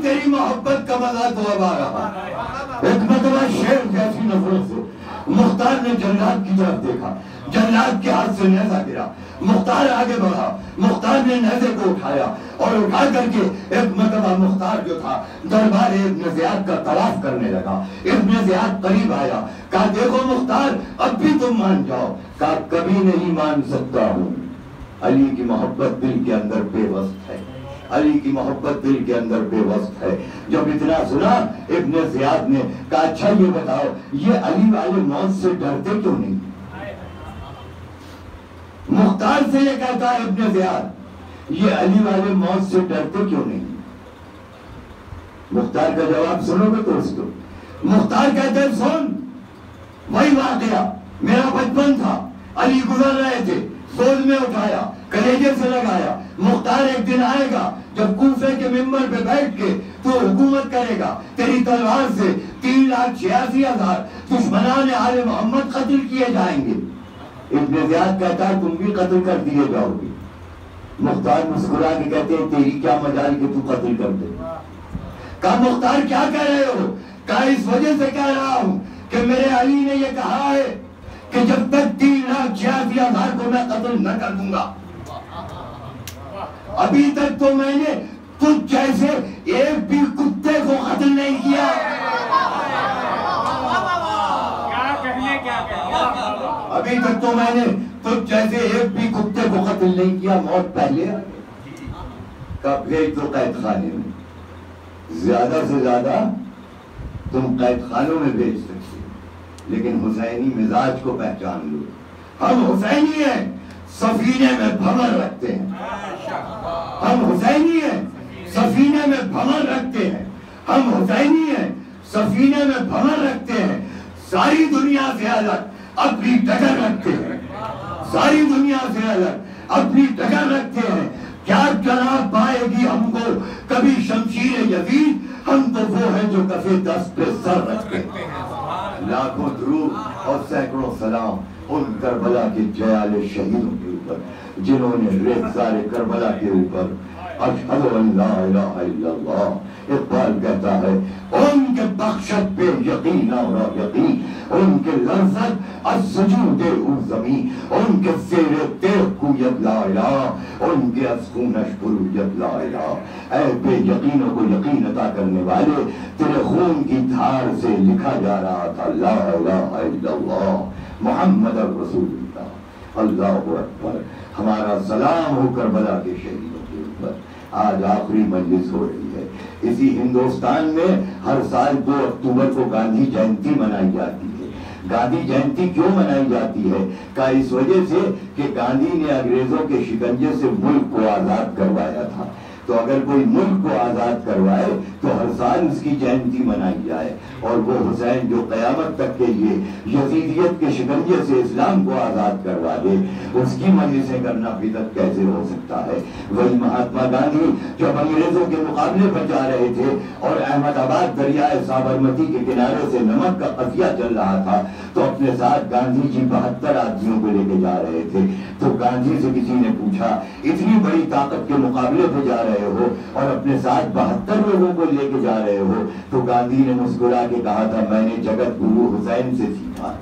تیری محبت کا مزہ تو اب آ رہا۔ ایک مرتبہ شیر جیسی نفرت سے مختار نے جلاد کی طرف دیکھا، جلاد کے ہاتھ سے نیزہ گرا، مختار آگے بڑھا، مختار نے نیزے کو اٹھایا اور اٹھا کر کے ایک مرتبہ مختار جو تھا دربار ابن زیاد کا طواف کرنے لگا۔ ابن زیاد قریب آیا، کہا دیکھو مختار اب بھی تم مان جاؤ، کہا کبھی نہیں مان سکتا ہوں، علی کی محبت دل کے اندر بے وسط ہے، علی کی محبت دل کے اندر بے وسط ہے۔ جب اتنا سنا ابن زیاد نے کہا اچھا یہ بتاؤ یہ علی والے موت سے ڈرتے کیوں نہیں؟ مختار سے یہ کہتا ہے ابن زیاد یہ علی والے موت سے ڈرتے کیوں نہیں؟ مختار کا جواب سنو گے دوستو، مختار کہتے ہیں سن وہی واقعہ میرا بچپن تھا، علی گزر رہے تھے، گود میں اٹھایا، کلیجے سے لگایا، مختار ایک دن آئے گا جب کوفے کے ممبر پہ بیٹھ کے تو حکومت کرے گا، تیری تلوار سے 3,86,000 دشمنان آل محمد قتل کیے جائیں گے۔ ابن زیاد کہتا ہے تم بھی قتل کر دیے جاؤ گے۔ مختار مسکرا کے کہتے ہیں تیری کیا مجال کہ تو قتل کر دے؟ کہا مختار کیا کہہ رہے ہو؟ کہا اس وجہ سے کہہ رہا ہوں کہ میرے علی نے یہ کہا ہے کہ جب تک 3,86,000 کو میں قتل نہ کر دوں گا، ابھی تک تو میں نے تجھ جیسے ایک بھی کتے کو قتل نہیں کیا۔ ابھی تک تو میں نے تجھ جیسے ایک بھی کتے کو قتل نہیں کیا، موت پہلے کا بھیج دو قید خانے میں، زیادہ سے زیادہ تم قید خانوں میں بھیج سکتے، لیکن حسینی مزاج کو پہچان لو، ہم حسینی ہیں سفینے میں بھمر رکھتے ہیں، ہم حسینی ہیں سفینے میں بھمر رکھتے ہیں، ہم حسینی ہیں سفینے میں بھمر رکھتے ہیں، ساری دنیا سے الگ اپنی ڈگر رکھتے ہیں، ساری دنیا سے الگ اپنی ڈگر رکھتے ہیں۔ کیا جناب پائے گی ہم کو کبھی شمشیر یزید، ہم تو وہ ہیں جو کفِ دست پہ سر رکھتے ہیں۔ لاکھوں درود اور سینکڑوں سلام ان کربلا کے جیال شہیدوں کے اوپر جنہوں نے ریزگار کربلا کے اوپر اشہد ان لا الہ الا اللہ۔ اقبال کہتا ہے ان کے بخشت پہ یقین اور یقین، ان کے لرزت السجود او زمین، ان کے زیر تیغ کویت لا الہ، ان کے از خونش برویت لا الہ۔ اے بے یقینوں کو یقین عطا کرنے والے، تیرے خون کی دھار سے لکھا جا رہا تھا لا الہ الا اللہ محمد رسول اللہ۔ اللہ اکبر۔ ہمارا سلام ہو کربلا کے شہیدوں کے اوپر۔ آج آخری مجلس ہو رہی ہے اسی ہندوستان میں، ہر سال 2 اکتوبر کو گاندھی جینتی منائی جاتی ہے۔ گاندھی جینتی کیوں منائی جاتی ہے؟ کہ اس وجہ سے کہ گاندھی نے انگریزوں کے شکنجے سے ملک کو آزاد کروایا تھا، تو اگر کوئی ملک کو آزاد کروائے تو ہر سال اس کی جینتی منائی جائے، اور وہ حسین جو قیامت تک کے لیے یزیدیت کے شکنجے سے اسلام کو آزاد کروا دے، اس کی مجلسیں کرنا بدعت کیسے ہو سکتا ہے؟ وہی مہاتما گاندھی جب انگریزوں کے مقابلے پر جا رہے تھے اور احمد آباد دریائے سابرمتی کے کنارے سے نمک کا قضیہ چل رہا تھا، تو اپنے ساتھ گاندھی جی 72 آدمیوں کو لے کے جا رہے تھے۔ تو گاندھی سے کسی نے پوچھا اتنی بڑی طاقت کے مقابلے پہ جا رہے ہو اور اپنے ساتھ 72 لوگوں کو لے کے جا رہے ہو؟ تو گاندھی نے مسکرا کے کہا تھا میں نے جگت گرو حسین سے سیکھا،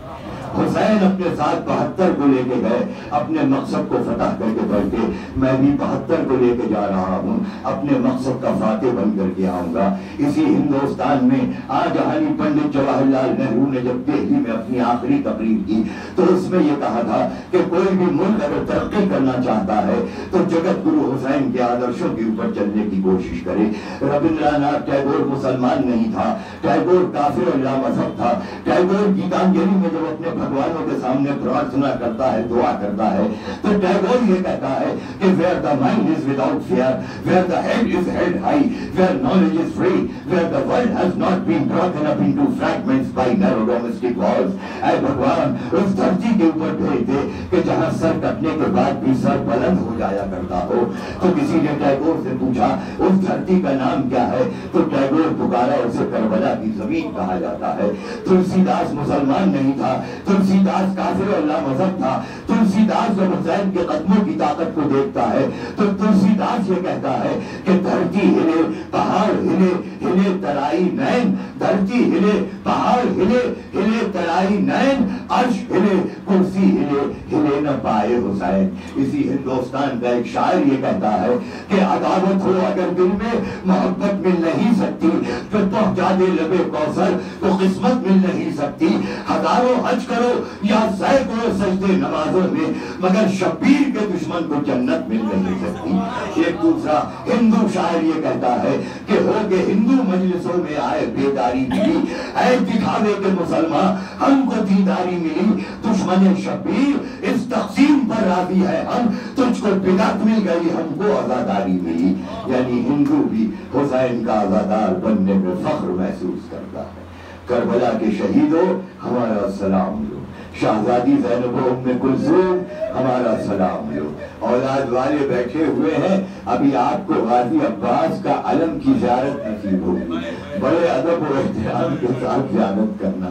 حسین اپنے ساتھ 72 کو لے کے گئے اپنے مقصد کو فتح کر کے پڑھتے، میں بھی 72 کو لے کے جا رہا ہوں، اپنے مقصد کا فاتح بن کر کے آؤں گا۔ اسی ہندوستان میں آج حالی پنڈت جواہر لال نہرو نے جب دہلی میں اپنی آخری تقریر کی تو اس میں یہ کہا تھا کہ کوئی بھی ملک اگر ترقی کرنا چاہتا ہے تو جگت گرو حسین کے آدرشوں کے اوپر چلنے کی کوشش کرے۔ ربندرا ناتھ ٹیگور مسلمان نہیں تھا، ٹیگور کافر اور لامذہب تھا۔ ٹیگور گیتانجلی میں جب اپنے بھگوانوں کے سامنے پرارتھنا کرتا ہے، دعا کرتا ہے، تو ٹیگور یہ کہتا ہے کہ where the mind is without fear, where the head is held high, where knowledge is free, where the world has not been broken up into fragments by narrow domestic walls۔ اے بھگوان اس دھرتی کے اوپر بھیج دے کہ جہاں سر کٹنے کے بعد بھی سر بلند ہو جایا کرتا ہو۔ تو کسی نے ٹیگور سے پوچھا اس دھرتی کا نام کیا ہے، تو ٹیگور پکارا اسے کربلا کی زمین کہا جاتا ہے۔ تلسی داس مسلمان نہیں تھا، تلسی داس کافر اور لامذہب تھا۔ تلسی داس جب حسین کے قدموں کی طاقت کو دیکھتا ہے تو تلسی داس یہ کہتا ہے کہ دھرتی ہلے، پہاڑ ہلے، ہلے ترائی نین، دھرتی ہلے، پہاڑ ہلے، ہلے ترائی نین، عرش ہلے، کرسی ہلے، ہلے نہ پائے حسین۔ اسی ہندوستان کا ایک شاعر یہ کہتا ہے کہ عداوت ہو اگر دل میں محبت مل نہیں سکتی، پھر پہنچا دے لبے کوثر تو قسمت مل نہیں سکتی۔ ہزاروں حج کرو یا سینکڑوں سجدے نمازوں میں، مگر شبیر کے دشمن کو جنت مل نہیں سکتی۔ ایک دوسرا ہندو شاعر یہ کہتا ہے کہ ہو کے ہندو مجلسوں میں آئے بیداری ملی، اے دکھاوے کے مسلمان ہم کو دیداری ملی، دشمن شبیر اس تقسیم پر راضی ہے ہم، تجھ کو بدعت مل گئی ہم کو آزاداری ملی۔ یعنی ہندو بھی حسین کا آزادار بننے میں فخر محسوس کرتا ہے۔ کربلا کے شہیدوں ہمارا سلام لو، شہزادی زینب و ام کلثوم ہمارا سلام لو۔ اولاد والے بیٹھے ہوئے ہیں، ابھی آپ کو غازی عباس کا علم کی زیارت نصیب ہوگی، بڑے ادب و احترام کے ساتھ زیارت کرنا،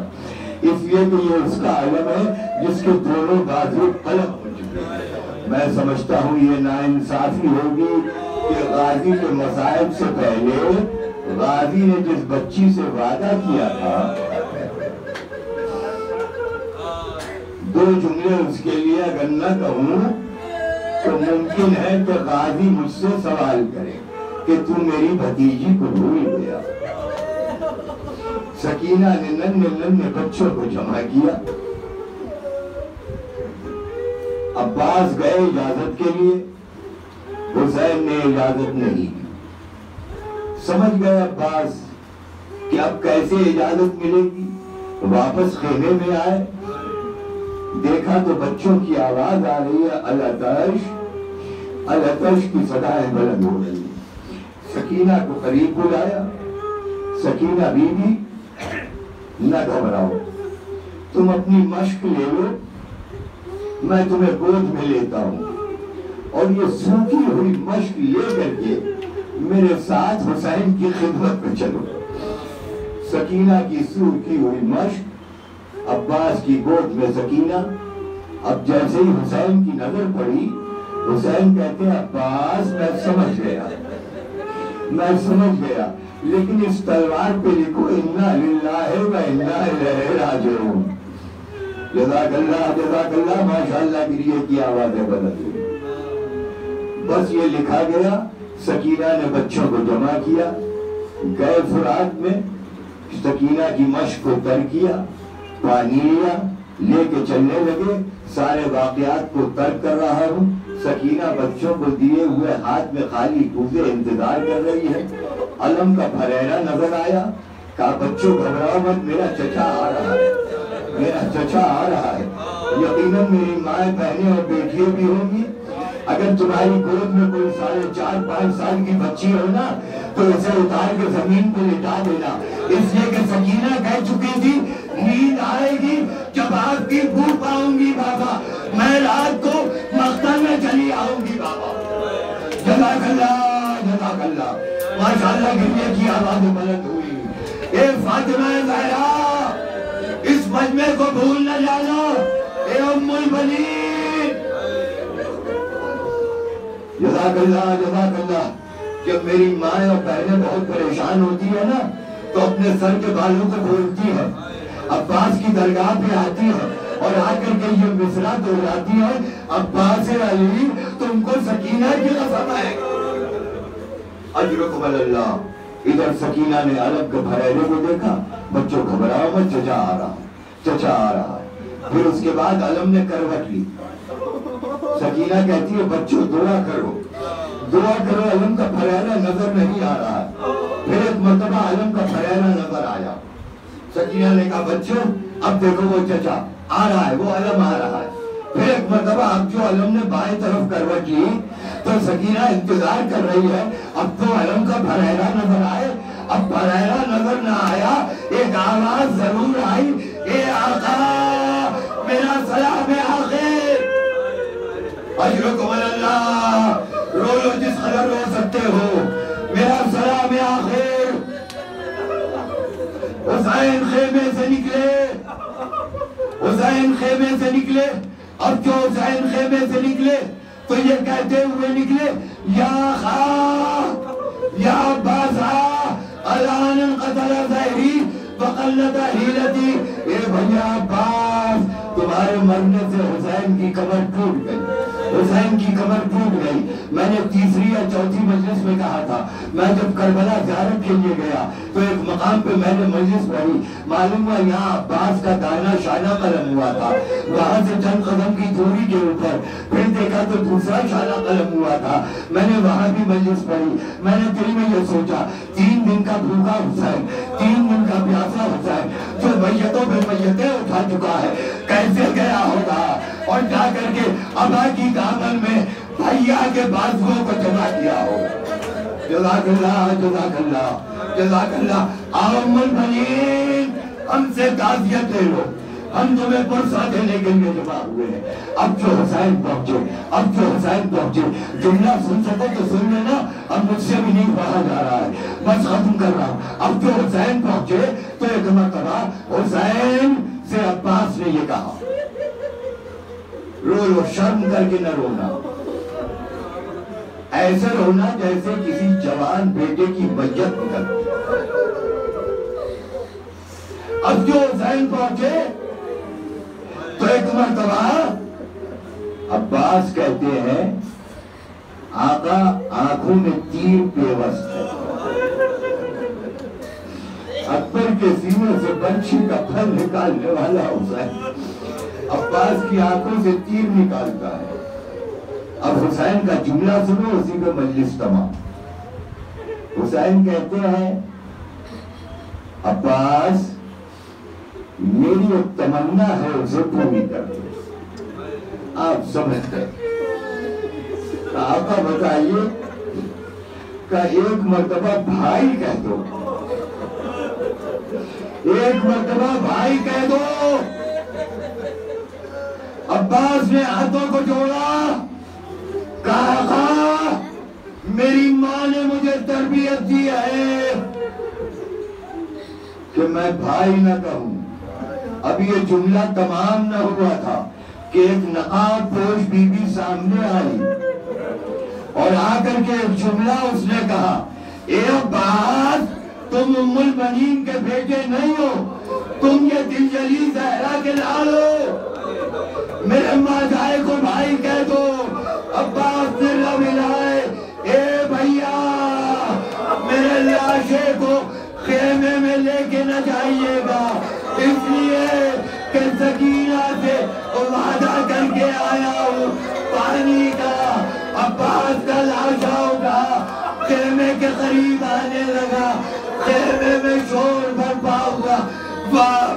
اس لیے کہ یہ اس کا علم ہے جس کے دونوں بازو قلم ہو چکے ہیں۔ میں سمجھتا ہوں یہ ناانصافی ہوگی کہ غازی کے مصائب سے پہلے غازی نے جس بچی سے وعدہ کیا تھا، دو جملے اس کے لیے اگر نہ کہوں تو ممکن ہے کہ غازی مجھ سے سوال کرے کہ تو میری بھتیجی کو بھول گیا۔ سکینہ نے ننھے بچوں کو جمع کیا، عباس گئے اجازت کے لیے، حسین نے اجازت نہیں دی۔ سمجھ گئے عباس کہ اب کیسے اجازت ملے گی، واپس خیمے میں آئے، دیکھا تو بچوں کی آواز آ رہی ہے، العطش العطش کی صدائیں بلند ہو رہی ہیں۔ سکینہ کو قریب بلایا، سکینہ بیوی نہ گھبراؤ، تم اپنی مشق لے لو، میں تمہیں گود میں لیتا ہوں، اور یہ سوکھی ہوئی مشق لے کر کے میرے ساتھ حسین کی خدمت میں چلو۔ سکینہ کی سوکھی ہوئی مشق، عباس کی گود میں سکینہ۔ اب جیسے ہی حسین کی نظر پڑی، حسین کہتے ہیں عباس میں سمجھ گیا، لیکن اس تلوار پہ لکھو انا للہ و انا الیہ راجعون۔ جزاک اللہ ماشاءاللہ کی لیے کی آوازیں بدل گئی۔ بس یہ لکھا گیا، سکینہ نے بچوں کو جمع کیا، گئے فرات میں، سکینہ کی مشق کو تر کیا، پانی لیا، لے کے چلنے لگے۔ سارے واقعات کو ترک کر رہا ہوں، سکینہ بچوں کو دیے ہوئے ہاتھ میں خالی کوزے انتظار کر رہی ہے۔ علم کا پھریرا نظر آیا، کہا بچوں گھبراؤ مت، میرا چچا آ رہا ہے، میرا چچا آ رہا ہے۔ یقیناً میری مائیں بہنیں اور بیٹیاں بھی ہوں گی، اگر تمہاری گود میں کوئی 4.5-5 سال کی بچی ہو نا تو اسے اتار کے زمین پہ لٹا دینا، اس لیے کہ سکینہ کہہ چکی تھی نیند آئے گی جب آپ کی بو پاؤں گی بابا، میں رات کو مقتل میں چلی آؤں گی بابا۔ جزاک اللہ ماشاءاللہ گرنے کی آواز بلند ہوئی۔ اے فاطمہ زہرا، اس مجمع کو بھول نہ جانا، اے ام البنین۔ جزاک اللہ۔ جب میری ماں اور بہنیں بہت پریشان ہوتی ہے نا تو اپنے سر کے بالوں کو کھولتی ہے، عباس کی درگاہ پہ آتی ہے اور آ کر کے یہ مصرع دہراتی ہے عباس علی تم کو سکینہ کی قسم ہے اجرکم اللہ. ادھر سکینہ نے علم کے بھریرے کو دیکھا, بچوں گھبراؤ مت, چچا آ رہا ہے, چچا آ رہا ہے. پھر اس کے بعد علم نے کروٹ لی. سکینہ کہتی ہے بچوں دعا کرو, دعا کرو, علم کا بھریرا نظر نہیں آ رہا ہے. پھر ایک مرتبہ علم کا بھریرا نظر آیا. سکینہ نے کہا بچوں اب دیکھو وہ چچا آ رہا ہے, وہ علم آ رہا ہے. پھر ایک مرتبہ اب جو علم نے بائیں طرف کروٹ لی تو سکینہ انتظار کر رہی ہے اب تو علم کا بھریرا نظر آئے. اب بھریرا نظر نہ آیا, ایک آواز ضرور آئی, اے آقا میرا سلام آخر. اجرکم اللہ, رو لو جس قدر رو سکتے ہو, میرا سلام آخر. حسین خیمے سے نکلے, حسین خیمے سے نکلے. اب جو حسین خیمے سے نکلے تو یہ کہتے ہوئے نکلے یا خاک یا عباسا الان قتل زہری وقلت حیلتی. اے بھیا عباس تمہارے مرنے سے حسین کی کمر ٹوٹ گئی, حسین کی کمر ٹوٹ گئی. میں نے تیسری یا چوتھی مجلس میں کہا تھا, میں جب کربلا زیارت کے لیے گیا تو ایک مقام پہ میں نے مجلس پڑھی, معلوم ہوا یہاں عباس کا دانہ شانہ قلم ہوا تھا. وہاں سے چند قدم کی دوری کے اوپر پھر دیکھا تو دوسرا شانہ قلم ہوا تھا. میں نے وہاں بھی مجلس پڑھی. میں نے دل میں یہ سوچا 3 دن کا بھوکا حسین, 3 دن کا پیاسا حسین جو میتوں پہ میتیں اٹھا چکا ہے کیسے گیا ہوگا, اور جا کر کے ابا کی دامن میں بھیا کے بازوؤں کو جمع کیا ہوگا. جزاک اللہ, جزاک اللہ, جزاک اللہ. ام البنین ہم سے تعزیت لے لو, ہم تمہیں پرسہ دینے کے لیے جمع ہوئے ہیں. اب جو حسین پہنچے, اب جو حسین پہنچے, جملہ سن سکو تو سن لینا, اب مجھ سے بھی نہیں پڑھا جا رہا ہے, بس ختم کر رہا ہوں. اب جو حسین پہنچے تو ایک مرتبہ حسین سے عباس نے یہ کہا, رو لو, شرم کر کے نہ رونا, ایسے رونا جیسے کسی جوان بیٹے کی میت نکلتی. اب جو حسین پہنچے تو ایک مرتبہ عباس کہتے ہیں آقا آنکھوں میں تیر پیوست ہے. اکبر کے سینے سے بنشی کا پھل نکالنے والا حسین عباس کی آنکھوں سے تیر نکالتا ہے. اب حسین کا جملہ سنو, اسی پہ مجلس تمام. حسین کہتے ہیں عباس میری ایک تمنا ہے اسے پوری کر دو. آپ سمجھتے آقا بتائیے کہ ایک مرتبہ بھائی کہہ دو, ایک مرتبہ بھائی کہہ دو. عباس نے ہاتھوں کو جوڑا, کہا آقا میری ماں نے مجھے تربیت دی ہے کہ میں بھائی نہ کہوں. اب یہ جملہ تمام نہ ہوا تھا کہ ایک نقاب پوش بی بی سامنے آئی اور آ کر کے ایک جملہ اس نے کہا, اے عباس تم ام البنین کے بیٹے نہیں ہو, تم یہ دلجلی زہرا کے لال ہو, میرے ماجائے کو بھائی کہہ دو. عباس نے لب ہلائے, اے بھیا میرے لاشے کو خیمے میں لے کے نہ جائیے گا, اس لیے کہ سکینہ سے وعدہ کر کے آیا ہوں پانی کا. عباس کا لاشا ہوگا, خیمے کے قریب آنے لگا, خیمے میں شور برپا ہوا, واہ